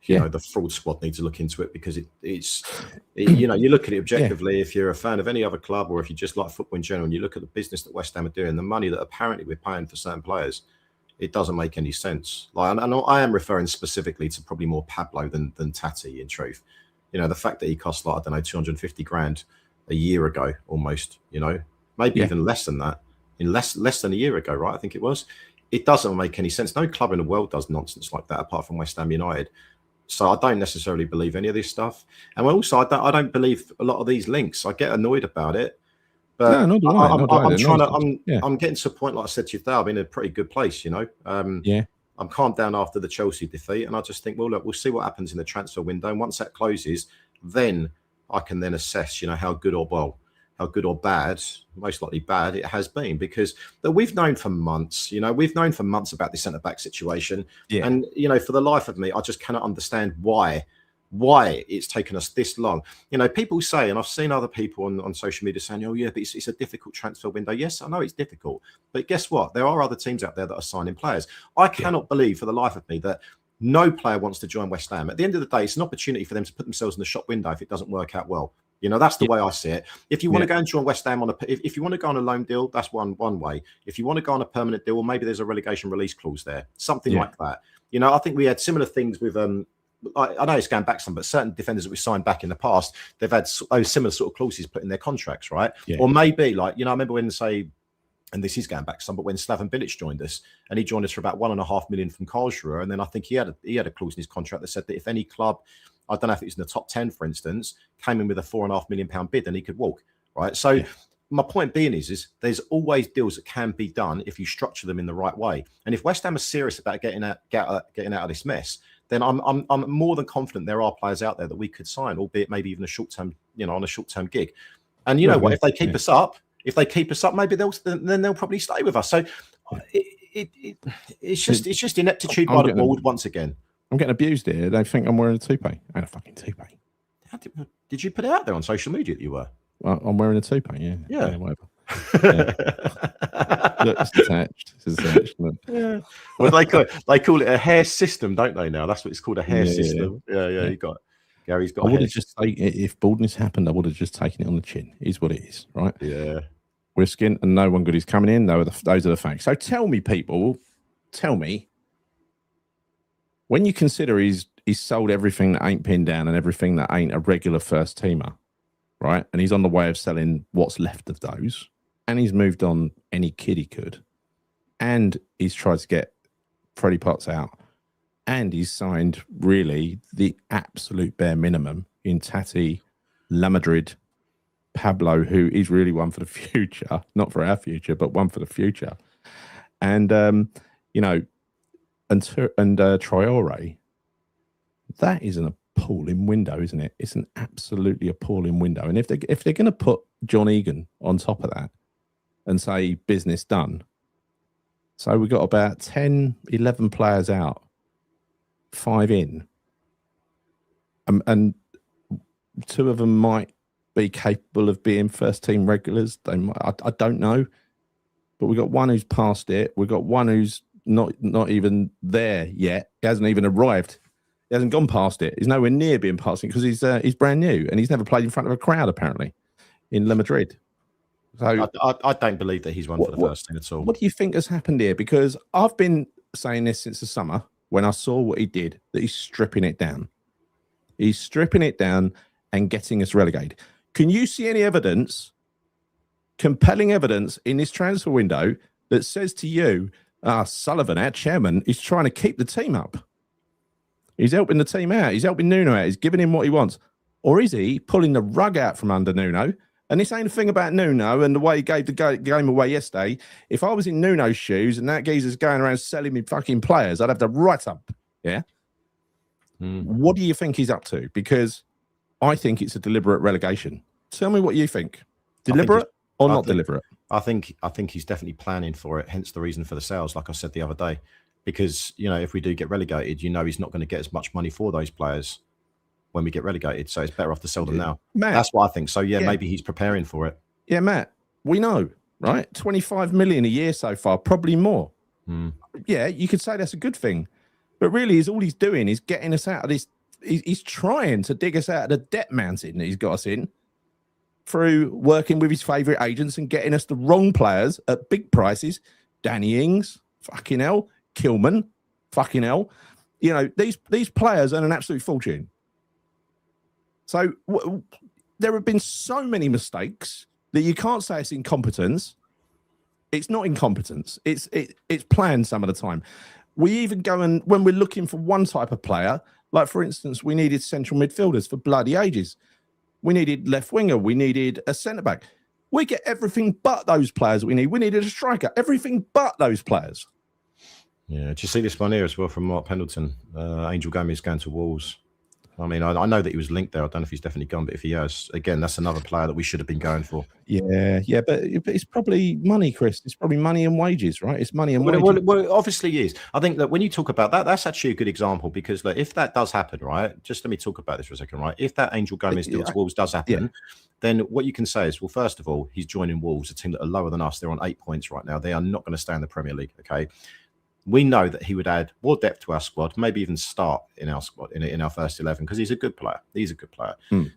Speaker 2: You know, the fraud squad needs to look into it, because it's you know, you look at it objectively. If you're a fan of any other club, or if you just like football in general, and you look at the business that West Ham are doing, the money that apparently we're paying for certain players, it doesn't make any sense. Like, and I am referring specifically to probably more Pablo than Tati, in truth. You know, the fact that he cost, like, I don't know, 250 grand a year ago, almost, you know, maybe even less than that, in less than a year ago, right? I think it was. It doesn't make any sense. No club in the world does nonsense like that, apart from West Ham United. So I don't necessarily believe any of this stuff. And also, I don't believe a lot of these links. I get annoyed about it. But
Speaker 1: no,
Speaker 2: I'm getting to a point, like I said to you today, I'm in a pretty good place, you know. I'm calmed down after the Chelsea defeat, and I just think, well, look, we'll see what happens in the transfer window. And once that closes, then I can then assess, you know, how good or bad, most likely bad, it has been, because we've known for months, you know, about the centre-back situation. Yeah. And, you know, for the life of me, I just cannot understand why it's taken us this long. You know, people say, and I've seen other people on social media saying, oh, yeah, but it's a difficult transfer window. Yes, I know it's difficult. But guess what? There are other teams out there that are signing players. I cannot believe for the life of me that no player wants to join West Ham. At the end of the day, it's an opportunity for them to put themselves in the shop window if it doesn't work out well. You know, that's the way I see it. If you want to go and join West Ham if you want to go on a loan deal, that's one way. If you want to go on a permanent deal, well, maybe there's a relegation release clause there, something like that. You know, I think we had similar things with I know it's going back some, but certain defenders that we signed back in the past, they've had those similar sort of clauses put in their contracts, right? Yeah. Or maybe, like, you know, I remember when, say, and this is going back some, but when Slaven Bilic joined us, and he joined us for about $1.5 million from Karlsruhe, and then I think he had a clause in his contract that said that if any club, I don't know if it was in the top 10, for instance, came in with a £4.5 million bid, then he could walk, right? So my point being is there's always deals that can be done if you structure them in the right way. And if West Ham are serious about getting out of this mess, then I'm more than confident there are players out there that we could sign, albeit maybe even a short-term, you know, on a short-term gig. And you know what? If they keep us up, maybe they'll probably stay with us. So it's just ineptitude by the board once again.
Speaker 1: I'm getting abused here. They think I'm wearing a toupee. I had a fucking toupee.
Speaker 2: Did you put it out there on social media that you were?
Speaker 1: Well, I'm wearing a toupee,
Speaker 2: yeah,
Speaker 1: whatever. Look, it's attached.
Speaker 2: Yeah. Well, they call it a hair system, don't they? Now that's what it's called, a hair system. Yeah. You got Gary's got.
Speaker 1: I would have just if baldness happened, I would have just taken it on the chin. Is what it is, right?
Speaker 2: Yeah.
Speaker 1: We're skint and no one good is coming in. Those are the facts. So tell me, people, when you consider he's sold everything that ain't pinned down and everything that ain't a regular first teamer, right? And he's on the way of selling what's left of those, and he's moved on any kid he could, and he's tried to get Freddie Potts out, and he's signed really the absolute bare minimum in Tati, La Madrid, Pablo, who is really one for the future, not for our future, but one for the future. And, you know, and Traore, that is an appalling window, isn't it? It's an absolutely appalling window. And if they're going to put John Egan on top of that and say business done, so we've got about 10, 11 players out, 5 in, and 2 of them might be capable of being first team regulars. They might, I don't know, but we've got one who's past it. We've got one who's not even there yet. He hasn't even arrived. He hasn't gone past it. He's nowhere near being past it because he's brand new and he's never played in front of a crowd apparently in La Madrid. So
Speaker 2: I don't believe that he's one for the first team at all.
Speaker 1: What do you think has happened here? Because I've been saying this since the summer when I saw what he did, that he's stripping it down. He's stripping it down and getting us relegated. Can you see any evidence, compelling evidence in this transfer window that says to you, Sullivan, our chairman, is trying to keep the team up? He's helping the team out. He's helping Nuno out. He's giving him what he wants. Or is he pulling the rug out from under Nuno? And this ain't a thing about Nuno and the way he gave the game away yesterday. If I was in Nuno's shoes and that geezer's going around selling me fucking players, I'd have to write up. Yeah? What do you think he's up to? Because I think it's a deliberate relegation. Tell me what you think. Deliberate or not deliberate?
Speaker 2: I think he's definitely planning for it. Hence the reason for the sales, like I said the other day, because if we do get relegated, he's not going to get as much money for those players when we get relegated. So it's better off to sell them now.
Speaker 1: Matt,
Speaker 2: that's what I think. So maybe he's preparing for it.
Speaker 1: Yeah, Matt, we know, right? 25 million a year so far, probably more. Yeah, you could say that's a good thing, but really, all he's doing is getting us out of this. He's trying to dig us out of the debt mountain that he's got us in through working with his favourite agents and getting us the wrong players at big prices. Danny Ings, fucking hell. Kilman, fucking hell. These players earn an absolute fortune. So there have been so many mistakes that you can't say it's incompetence. It's not incompetence. It's planned some of the time. We even go and when we're looking for one type of player, like for instance, we needed central midfielders for bloody ages. We needed left winger. We needed a centre back. We get everything but those players we need. We needed a striker. Everything but those players.
Speaker 2: Yeah. Do you see this one here as well from Mark Pendleton? Angel Gomez going to Wolves. I mean, I know that he was linked there. I don't know if he's definitely gone, but if he has, again, that's another player that we should have been going for.
Speaker 1: Yeah, but it's probably money, Chris. It's probably money and wages, right? It's money and wages.
Speaker 2: Well, it obviously is. I think that when you talk about that, that's actually a good example because if that does happen, right? Just let me talk about this for a second, right? If that Angel Gomez deal to Wolves does happen, then what you can say is, well, first of all, he's joining Wolves, a team that are lower than us. They're on 8 points right now. They are not going to stay in the Premier League, okay? We know that he would add more depth to our squad, maybe even start in our squad, in our first 11, because he's a good player. He's a good player.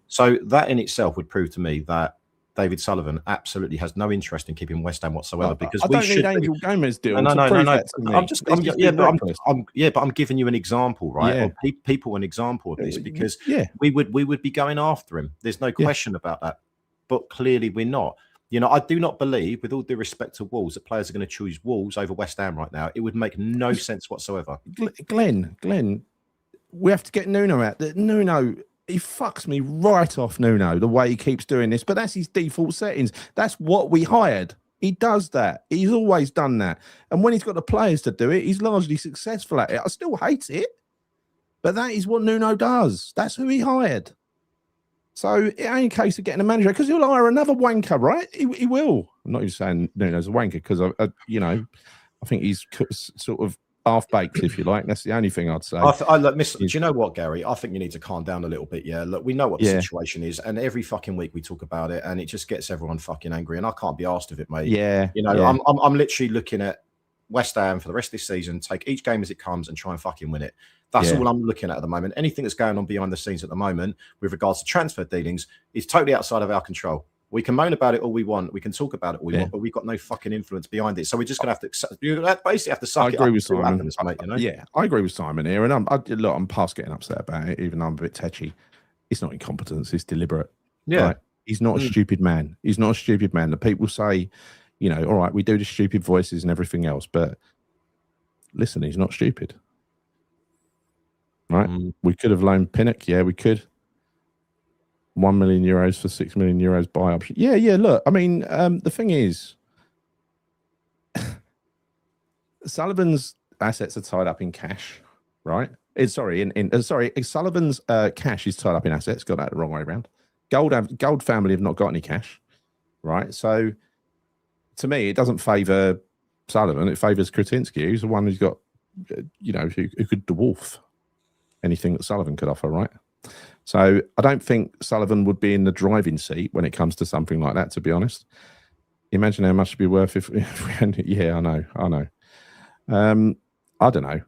Speaker 2: So that in itself would prove to me that David Sullivan absolutely has no interest in keeping West Ham whatsoever. Because
Speaker 1: I don't need Angel Gomez deal.
Speaker 2: No. But I'm giving you an example, right?
Speaker 1: Yeah.
Speaker 2: Or people an example of this because we would be going after him. There's no question about that. But clearly we're not. I do not believe, with all due respect to Wolves, that players are going to choose Wolves over West Ham right now. It would make no sense whatsoever.
Speaker 1: Glenn, we have to get Nuno out. Nuno, he fucks me right off, Nuno, the way he keeps doing this. But that's his default settings. That's what we hired. He does that. He's always done that. And when he's got the players to do it, he's largely successful at it. I still hate it, but that is what Nuno does. That's who he hired. So it ain't a case of getting a manager because he'll hire another wanker, right? He will. I'm not even saying Nuno's a wanker because I think he's sort of half-baked, if you like. That's the only thing I'd say.
Speaker 2: Do you know what, Gary? I think you need to calm down a little bit. Yeah, look, we know what the situation is, and every fucking week we talk about it, and it just gets everyone fucking angry, and I can't be arsed with it, mate.
Speaker 1: Yeah,
Speaker 2: I'm literally looking at West Ham for the rest of this season, take each game as it comes, and try and fucking win it. That's all I'm looking at the moment. Anything that's going on behind the scenes at the moment with regards to transfer dealings is totally outside of our control. We can moan about it all we want. We can talk about it all we want, but we've got no fucking influence behind it. So we're just going to have to basically have to suck it up. I agree with Simon. Happens, mate,
Speaker 1: Yeah, I agree with Simon here. And I'm past getting upset about it, even though I'm a bit tetchy. It's not incompetence. It's deliberate.
Speaker 2: Yeah.
Speaker 1: Right? He's not a stupid man. He's not a stupid man. The people say, all right, we do the stupid voices and everything else, but listen, he's not stupid. Right? We could have loaned Pinnock. Yeah, we could. 1 million euros for 6 million euros buy option. Yeah. Look, I mean, the thing is, Sullivan's assets are tied up in cash, right? Sullivan's cash is tied up in assets. Got that the wrong way around. Gold family have not got any cash, right? So, to me, it doesn't favour Sullivan. It favours Kretinsky, who's the one who's got, who could dwarf anything that Sullivan could offer, right? So I don't think Sullivan would be in the driving seat when it comes to something like that, to be honest. Imagine how much it'd be worth if we had, yeah, I know. I don't know.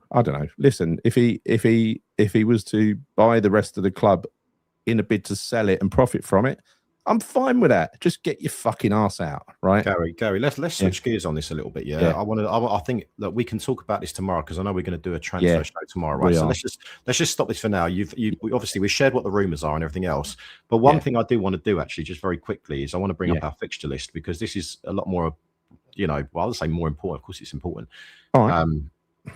Speaker 1: Listen, if he was to buy the rest of the club in a bid to sell it and profit from it, I'm fine with that. Just get your fucking ass out, right?
Speaker 2: Gary, let's switch gears on this a little bit. Yeah. I think that we can talk about this tomorrow because I know we're going to do a transfer show tomorrow, right? So let's just stop this for now. We shared what the rumours are and everything else. But one thing I do want to do actually, just very quickly, is I want to bring up our fixture list because this is a lot more, I would say more important. Of course, it's important.
Speaker 1: All right.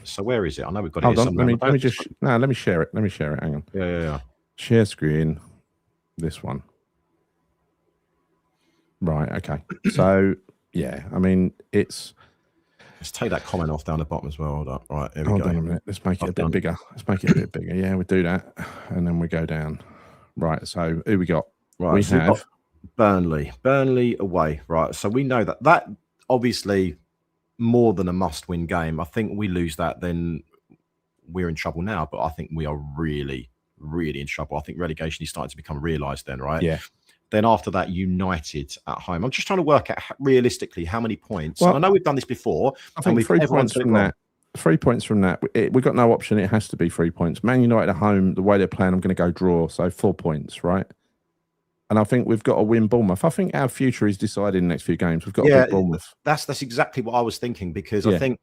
Speaker 2: So where is it? I know we've got
Speaker 1: it.
Speaker 2: Hold
Speaker 1: on. Let me share it. Hang on.
Speaker 2: Yeah.
Speaker 1: Share screen. This one. Right. Okay. So I mean, let's
Speaker 2: take that comment off down the bottom as well. Hold up. Right. Here we
Speaker 1: Hold
Speaker 2: go.
Speaker 1: on a minute. Let's make it a bit bigger. Yeah, we'll do that, and then we go down. Right. So who we got?
Speaker 2: Right.
Speaker 1: We have
Speaker 2: Burnley away, right? So we know that obviously more than a must-win game. I think we lose that, then we're in trouble now. But I think we are really, really in trouble. I think relegation is starting to become realised then, right?
Speaker 1: Yeah.
Speaker 2: Then after that, United at home. I'm just trying to work out realistically how many points.
Speaker 1: Well,
Speaker 2: and I know we've done this before.
Speaker 1: I think 3 points from that. 3 points from that. We've got no option. It has to be 3 points. Man United at home, the way they're playing, I'm going to go draw. So 4 points, right? And I think we've got to win Bournemouth. I think our future is decided in the next few games. We've got to beat Bournemouth.
Speaker 2: That's exactly what I was thinking, because I think,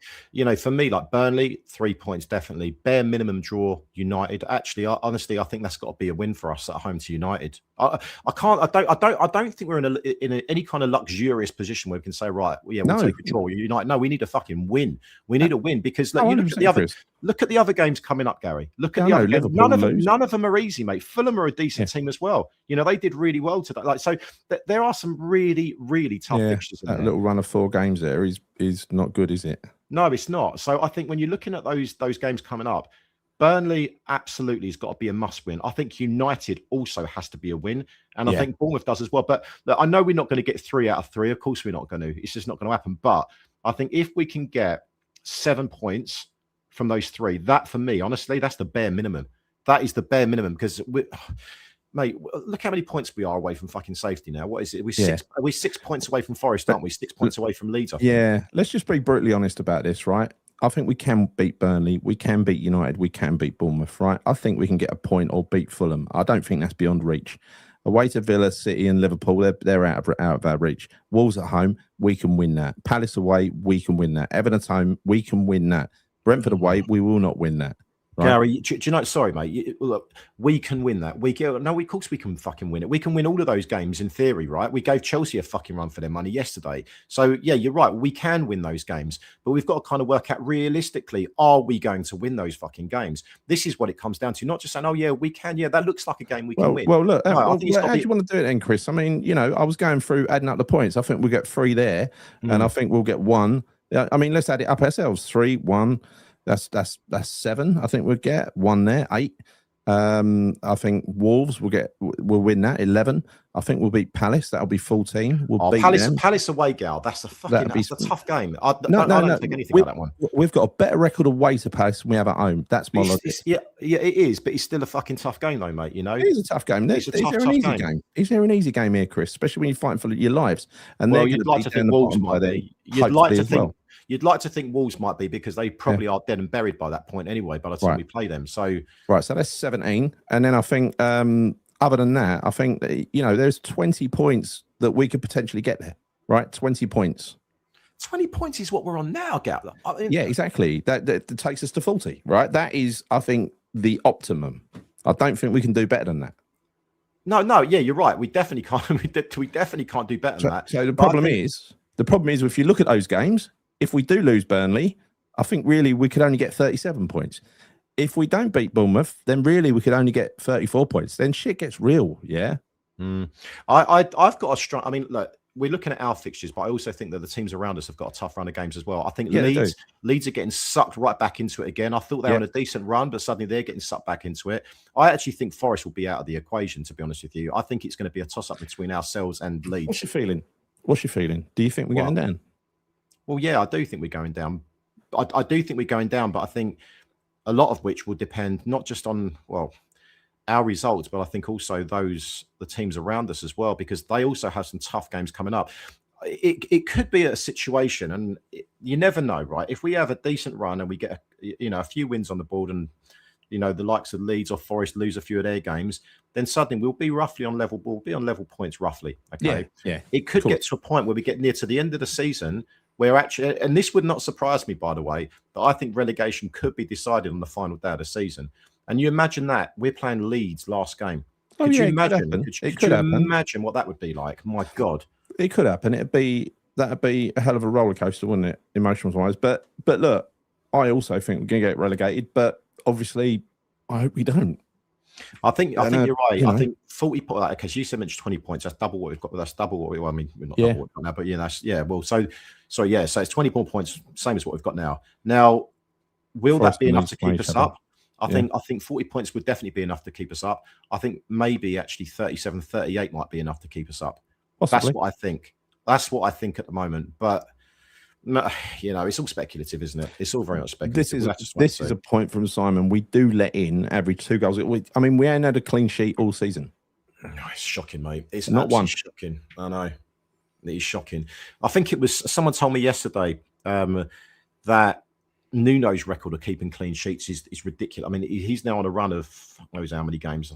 Speaker 2: for me, like Burnley, 3 points definitely. Bare minimum draw, United. Actually, honestly, I think that's got to be a win for us at home to United. I don't think we're in any kind of luxurious position where we can say, right, we'll take a draw. United. No, we need a fucking win. We need a win, because look, look at the other games coming up, Gary. Look at the other games. None of them are easy, mate. Fulham are a decent team as well. They did really well today. So there are some really, really tough fixtures in there.
Speaker 1: That little run of 4 games there is not good, is it?
Speaker 2: No, it's not. So I think when you're looking at those games coming up, Burnley absolutely has got to be a must win. I think United also has to be a win. And I think Bournemouth does as well. But look, I know we're not going to get 3 out of 3. Of course we're not going to. It's just not going to happen. But I think if we can get 7 points from those 3, that for me, honestly, that's the bare minimum. That is the bare minimum, because mate, look how many points we are away from fucking safety now. What is it? We're 6 points away from Forest, aren't we? 6 points away from Leeds.
Speaker 1: Let's just be brutally honest about this, right? I think we can beat Burnley, we can beat United, we can beat Bournemouth, right? I think we can get a point or beat Fulham. I don't think that's beyond reach. Away to Villa, City and Liverpool, they're out of our reach. Wolves at home, we can win that. Palace away, we can win that. Everton at home, we can win that. Brentford away, we will not win that. Right.
Speaker 2: Gary, do you know? Sorry, mate. Look, we can win that. Of course we can fucking win it. We can win all of those games in theory, right? We gave Chelsea a fucking run for their money yesterday. So yeah, you're right. We can win those games, but we've got to kind of work out realistically: are we going to win those fucking games? This is what it comes down to. Not just saying, "Oh yeah, we can." Yeah, that looks like a game we can win.
Speaker 1: Well, look. How do you want to do it then, Chris? I mean, I was going through adding up the points. I think we'll get 3 there, and I think we'll get 1. I mean, let's add it up ourselves. 3, 1. That's 7. I think we'll get 1 there. 8. I think Wolves will win that. 11. I think we'll beat Palace. That'll be 14. We'll beat them.
Speaker 2: Palace away, Gal. That's a tough game. I don't think anything about that one.
Speaker 1: We've got a better record away to Palace than we have at home. That's my logic.
Speaker 2: Yeah, it is, but it's still a fucking tough game, though, mate. It
Speaker 1: is a tough game. Is there an easy game? Is there an easy game here, Chris? Especially when you're fighting for your lives. And
Speaker 2: you'd like to think Wolves might be. You'd like to think Wolves might be, because they probably are dead and buried by that point anyway, by the time we play them. So
Speaker 1: that's 17. And then I think other than that, I think that, there's 20 points that we could potentially get there, right? 20 points.
Speaker 2: 20 points is what we're on now, Gatler.
Speaker 1: Yeah, exactly. That takes us to 40, right? That is, I think, the optimum. I don't think we can do better than that.
Speaker 2: No, yeah, you're right. We definitely can't. We definitely can't do better than that.
Speaker 1: So the problem is, if you look at those games, if we do lose Burnley, I think really we could only get 37 points. If we don't beat Bournemouth, then really we could only get 34 points. Then shit gets real, yeah?
Speaker 2: I've got a strong... I mean, look, we're looking at our fixtures, but I also think that the teams around us have got a tough run of games as well. I think Leeds are getting sucked right back into it again. I thought they were on a decent run, but suddenly they're getting sucked back into it. I actually think Forest will be out of the equation, to be honest with you. I think it's going to be a toss-up between ourselves and Leeds.
Speaker 1: What's your feeling? Do you think we're going down?
Speaker 2: Well, yeah, I do think we're going down. I do think we're going down, but I think a lot of which will depend not just on, our results, but I think also the teams around us as well, because they also have some tough games coming up. It could be a situation, and you never know, right? If we have a decent run and we get a few wins on the board, and the likes of Leeds or Forest lose a few of their games, then suddenly we'll be roughly on level. We'll be on level points roughly. Okay,
Speaker 1: yeah.
Speaker 2: It could get to a point where we get near to the end of the season, where actually, and this would not surprise me, by the way, but I think relegation could be decided on the final day of the season. And you imagine that we're playing Leeds last game. Could you imagine? Could you imagine what that would be like? My God,
Speaker 1: it could happen. That'd be a hell of a roller coaster, wouldn't it, emotions wise? But look, I also think we're going to get relegated. But obviously, I hope we don't.
Speaker 2: I think you're right. I think 40 points, because you said mentioned 20 points. That's double what we've got. That's double what we. Well, I mean, we're not double what we've got now, but well, so it's 24 points, same as what we've got now. Now, will that be enough to keep us up? I think 40 points would definitely be enough to keep us up. I think maybe actually 37, 38 might be enough to keep us up.
Speaker 1: Possibly.
Speaker 2: That's what I think. That's what I think at the moment. But you know, it's all speculative, isn't it? It's all very much speculative.
Speaker 1: This is a point from Simon. We do let in average 2 goals. I mean, we ain't had a clean sheet all season.
Speaker 2: No, it's shocking, mate. It's
Speaker 1: not one.
Speaker 2: Shocking. I know. It is shocking. I think it was someone told me yesterday that Nuno's record of keeping clean sheets is ridiculous. I mean, he's now on a run of who knows how many games.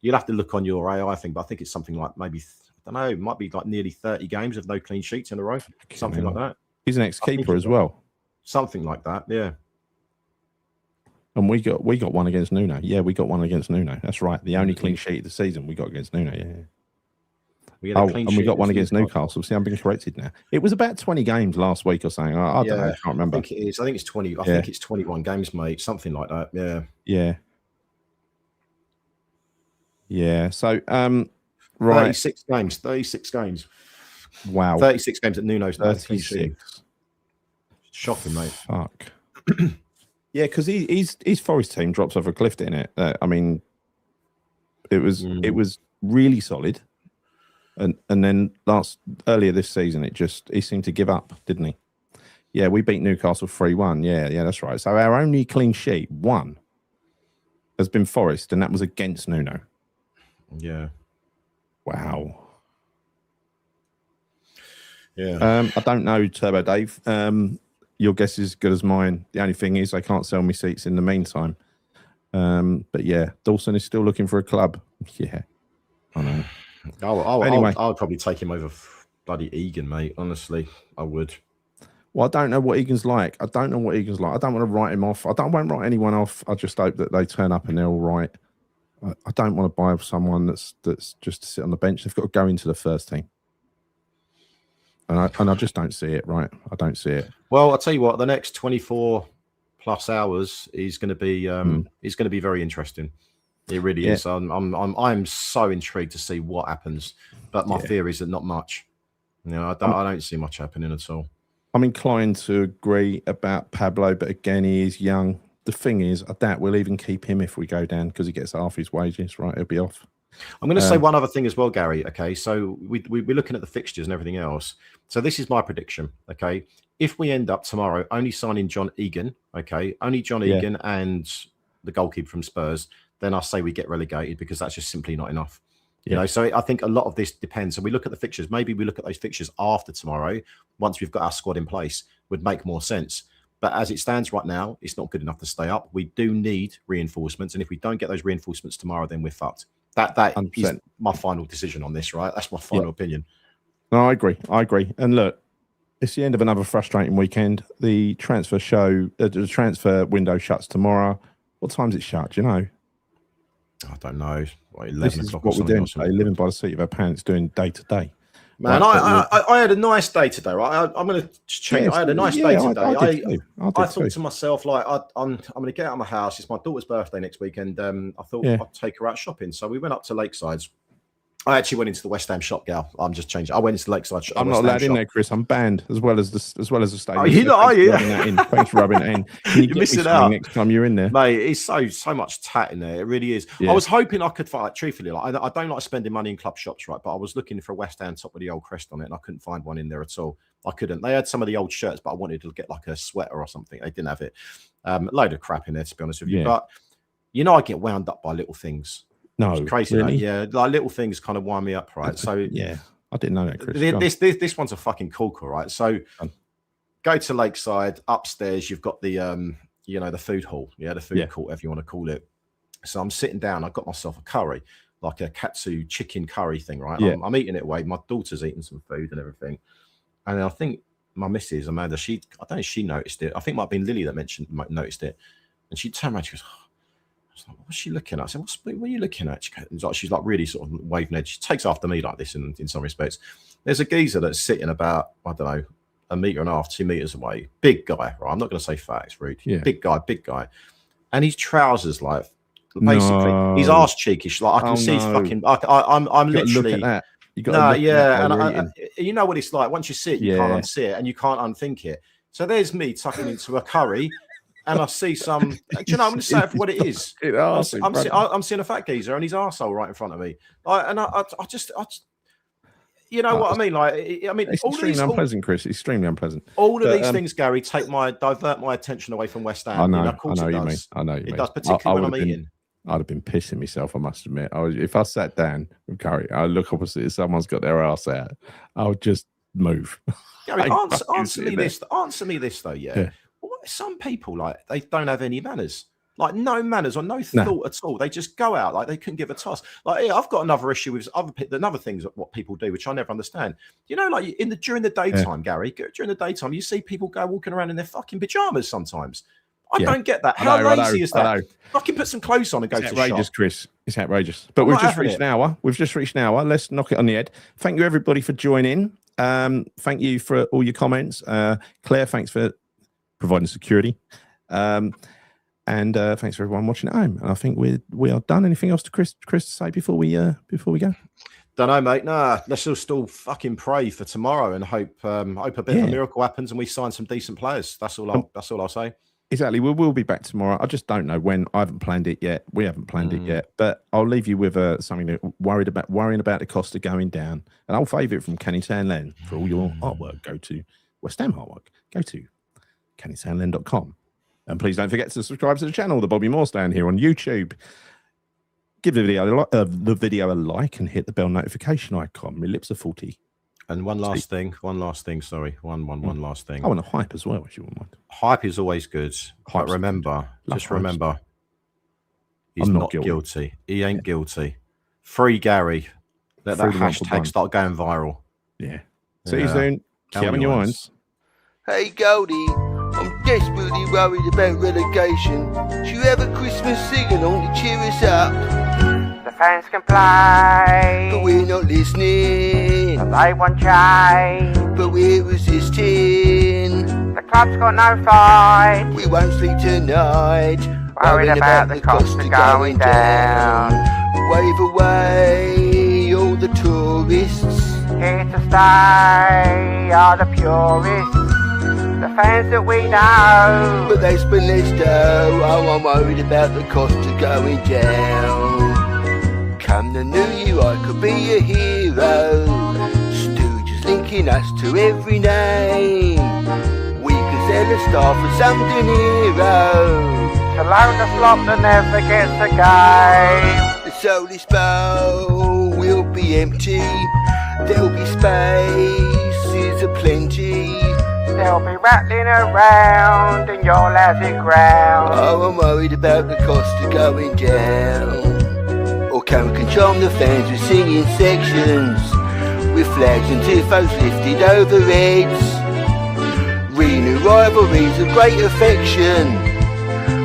Speaker 2: You'll have to look on your AI thing, but I think it's something like maybe I don't know. It might be like nearly 30 games of no clean sheets in a row, something like that.
Speaker 1: He's an ex-keeper as well.
Speaker 2: Something like that, yeah.
Speaker 1: And we got one against Nuno. Yeah, we got one against Nuno. That's right. The only clean sheet of the season we got against Nuno. Yeah. We got one against Newcastle. See, I'm being corrected now. It was about 20 games last week or something. I don't know. I can't remember.
Speaker 2: I think it is. I think it's 20. I think it's 21 games, mate. Something like that. Yeah.
Speaker 1: Yeah. Yeah. So, right.
Speaker 2: 36 games. 36 games.
Speaker 1: Wow.
Speaker 2: 36 games at Nuno's.
Speaker 1: 36.
Speaker 2: Shocking, mate.
Speaker 1: Fuck. Yeah, because his Forest team drops off a cliff, didn't it? I mean, it was really solid. And then earlier this season, he seemed to give up, didn't he? Yeah, we beat Newcastle 3-1. Yeah, that's right. So our only clean sheet, one, has been Forest, and that was against Nuno.
Speaker 2: Yeah.
Speaker 1: Wow.
Speaker 2: Yeah.
Speaker 1: I don't know, Turbo Dave. Your guess is as good as mine. The only thing is they can't sell me seats in the meantime. But yeah, Dawson is still looking for a club. Yeah, I know.
Speaker 2: Anyway, I would probably take him over bloody Egan, mate. Honestly, I would.
Speaker 1: Well, I don't know what Egan's like. I don't want to write him off. I won't write anyone off. I just hope that they turn up and they're all right. I don't want to buy someone that's just to sit on the bench. They've got to go into the first team. And I just don't see it, right? I don't see it.
Speaker 2: Well, I'll tell you what, the next 24 plus hours is going to be very interesting. It really is. I'm so intrigued to see what happens, but my fear is that not much. You know, I don't see much happening at all.
Speaker 1: I'm inclined to agree about Pablo, but again, he is young. The thing is, I doubt we'll even keep him if we go down because he gets half his wages. Right, he'll be off.
Speaker 2: I'm going to say one other thing as well, Gary. Okay, so we're looking at the fixtures and everything else. So this is my prediction. Okay, if we end up tomorrow only signing John Egan, only John Egan and the goalkeeper from Spurs, then I say we get relegated because that's just simply not enough. You know, so I think a lot of this depends. So we look at the fixtures. Maybe we look at those fixtures after tomorrow, once we've got our squad in place, would make more sense. But as it stands right now, it's not good enough to stay up. We do need reinforcements, and if we don't get those reinforcements tomorrow, then we're fucked. That 100%. Is my final decision on this, right? That's my final opinion.
Speaker 1: No, I agree. And look, it's the end of another frustrating weekend. The transfer window shuts tomorrow. What time's it shut? Do you know?
Speaker 2: I don't know. Like 11
Speaker 1: this is
Speaker 2: o'clock.
Speaker 1: What we're doing today, living by the seat of our pants, doing day to day.
Speaker 2: Man, I had a nice day today, right? I'm going to change. Yeah, I had a nice day today. I thought to myself, like, I'm going to get out of my house. It's my daughter's birthday next week, and I thought I'd take her out shopping. So we went up to Lakeside's. I actually went into the West Ham shop, Gal. I'm just changing. I went into the Lakeside shop.
Speaker 1: I'm not allowed in there, Chris. I'm banned as well as the stadium.
Speaker 2: Oh, you know, are you?
Speaker 1: Thanks for rubbing it in. Can you miss it out next time you're in there,
Speaker 2: mate? It's so much tat in there. It really is. Yeah. I was hoping I could find. Truthfully, like I don't like spending money in club shops, right? But I was looking for a West Ham top with the old crest on it, and I couldn't find one in there at all. I couldn't. They had some of the old shirts, but I wanted to get like a sweater or something. They didn't have it. A load of crap in there, to be honest with you. But you know, I get wound up by little things.
Speaker 1: No,
Speaker 2: it's crazy.
Speaker 1: Really?
Speaker 2: Yeah, like little things kind of wind me up, right? So
Speaker 1: yeah, I didn't know that, Chris.
Speaker 2: This one's a fucking corker, right? So go to Lakeside. Upstairs, you've got the the food hall, the food court, whatever you want to call it. So I'm sitting down. I got myself a curry, like a katsu chicken curry thing, right?
Speaker 1: Yeah.
Speaker 2: I'm eating it away. My daughter's eating some food and everything, and I think my missus Amanda, I don't know if she noticed it. I think it might have been Lily that noticed it, and she turned around. She goes, like, what's she looking at? I said, what are you looking at? She's like really sort of waving edge. She takes after me like this in some respects. There's a geezer that's sitting about, I don't know, 1.5 meters, 2 meters away. Big guy, right? I'm not going to say fat, it's rude. Yeah. Big guy. And his trousers, like, basically, his arse cheekish. Like, I can see his fucking, I'm literally.
Speaker 1: Look at that.
Speaker 2: And you know what it's like. Once you see it, you can't unsee it and you can't unthink it. So there's me tucking into a curry. And I see some, do you know, I'm going to say it for what it is. I'm seeing a fat geezer and his arsehole right in front of me. I just, you know what I mean? Like, I mean,
Speaker 1: it's
Speaker 2: all
Speaker 1: extremely unpleasant, Chris. Extremely unpleasant.
Speaker 2: All of these things, Gary, divert my attention away from West Ham.
Speaker 1: I know.
Speaker 2: You know, of course
Speaker 1: I know
Speaker 2: it
Speaker 1: you mean.
Speaker 2: does.
Speaker 1: I know you mean.
Speaker 2: It does, particularly when I'm eating.
Speaker 1: I'd have been pissing myself, I must admit. If I sat down with Gary, I look opposite, if someone's got their ass out, I would just move.
Speaker 2: Gary, answer me this. Answer me this though. Yeah. Some people, like, they don't have any manners. Like, no manners or no thought at all. They just go out like they couldn't give a toss. Like, yeah, I've got another issue with another things what people do, which I never understand. You know, like during the daytime, Gary, during the daytime, you see people go walking around in their fucking pajamas sometimes. I don't get that. How lazy is that? Fucking put some clothes on and go to shop. It's outrageous,
Speaker 1: Chris. It's outrageous. But we've just reached an hour. We've just reached an hour. Let's knock it on the head. Thank you, everybody, for joining. Thank you for all your comments. Claire, thanks for providing security. And thanks for everyone watching at home. And I think we are done. Anything else to Chris to say before we go?
Speaker 2: Don't know, mate. Nah, let's still fucking pray for tomorrow and hope a bit of a miracle happens and we sign some decent players. That's all I'll say.
Speaker 1: Exactly. We will be back tomorrow. I just don't know when. I haven't planned it yet. We haven't planned it yet. But I'll leave you with something that worrying about the cost of going down. An old favourite from Cannytownlen. For all your artwork, go to West Ham artwork. Go to cannytownlen.com. And please don't forget to subscribe to the channel, The Bobby Moore Stand, here on YouTube. Give the video a like and hit the bell notification icon. My lips are faulty.
Speaker 2: And one last thing. Sorry, one last thing.
Speaker 1: I want a hype as well, if you wouldn't mind.
Speaker 2: Hype is always good. But remember, he's not guilty. He ain't guilty. Free Gary. Let that hashtag start going viral.
Speaker 1: Yeah. See you soon. Keep having your minds.
Speaker 4: Hey Goldie, I'm desperately worried about relegation. Do you have a Christmas singing on to cheer us up?
Speaker 5: The fans can play,
Speaker 4: but we're not listening.
Speaker 5: And they want change,
Speaker 4: but we're resisting.
Speaker 5: The club's got no fight.
Speaker 4: We won't sleep tonight,
Speaker 5: worried about the cost of going down.
Speaker 4: Wave away all the tourists.
Speaker 5: Here to stay are the purists. The fans that we know,
Speaker 4: but they spend less dough. Oh, I'm worried about the cost of going down. Come the new year, I could be a hero. Stooges linking us to every name. We could sell a star for some dinero.
Speaker 5: To loan the flop that never gets a game.
Speaker 4: The soulless bowl will be empty. There'll be spaces aplenty.
Speaker 5: They'll be rattling around in your lousy ground.
Speaker 4: Oh, I'm worried about the cost of going down. Or can we charm the fans with singing sections, with flags and tifos lifted over heads? Renew rivalries of great affection,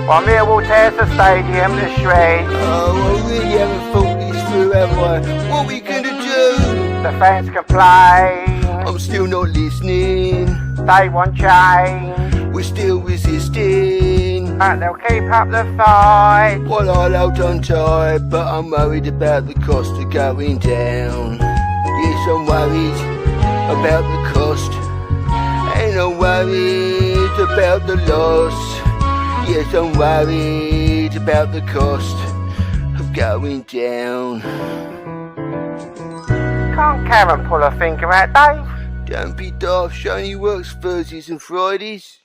Speaker 5: while Millwall tears the stadium to shreds.
Speaker 4: Oh, I really haven't thought this through, have I? What are we gonna do?
Speaker 5: The fans can play,
Speaker 4: I'm still not listening.
Speaker 5: They want change,
Speaker 4: we're still resisting.
Speaker 5: but they'll keep up the fight.
Speaker 4: Well, I'll hold on tight, but I'm worried about the cost of going down. Yes, I'm worried about the cost, and I'm worried about the loss. Yes, I'm worried about the cost of going down.
Speaker 5: Can't Karen pull her finger out, Dave?
Speaker 4: Don't be daft, she only works Thursdays and Fridays.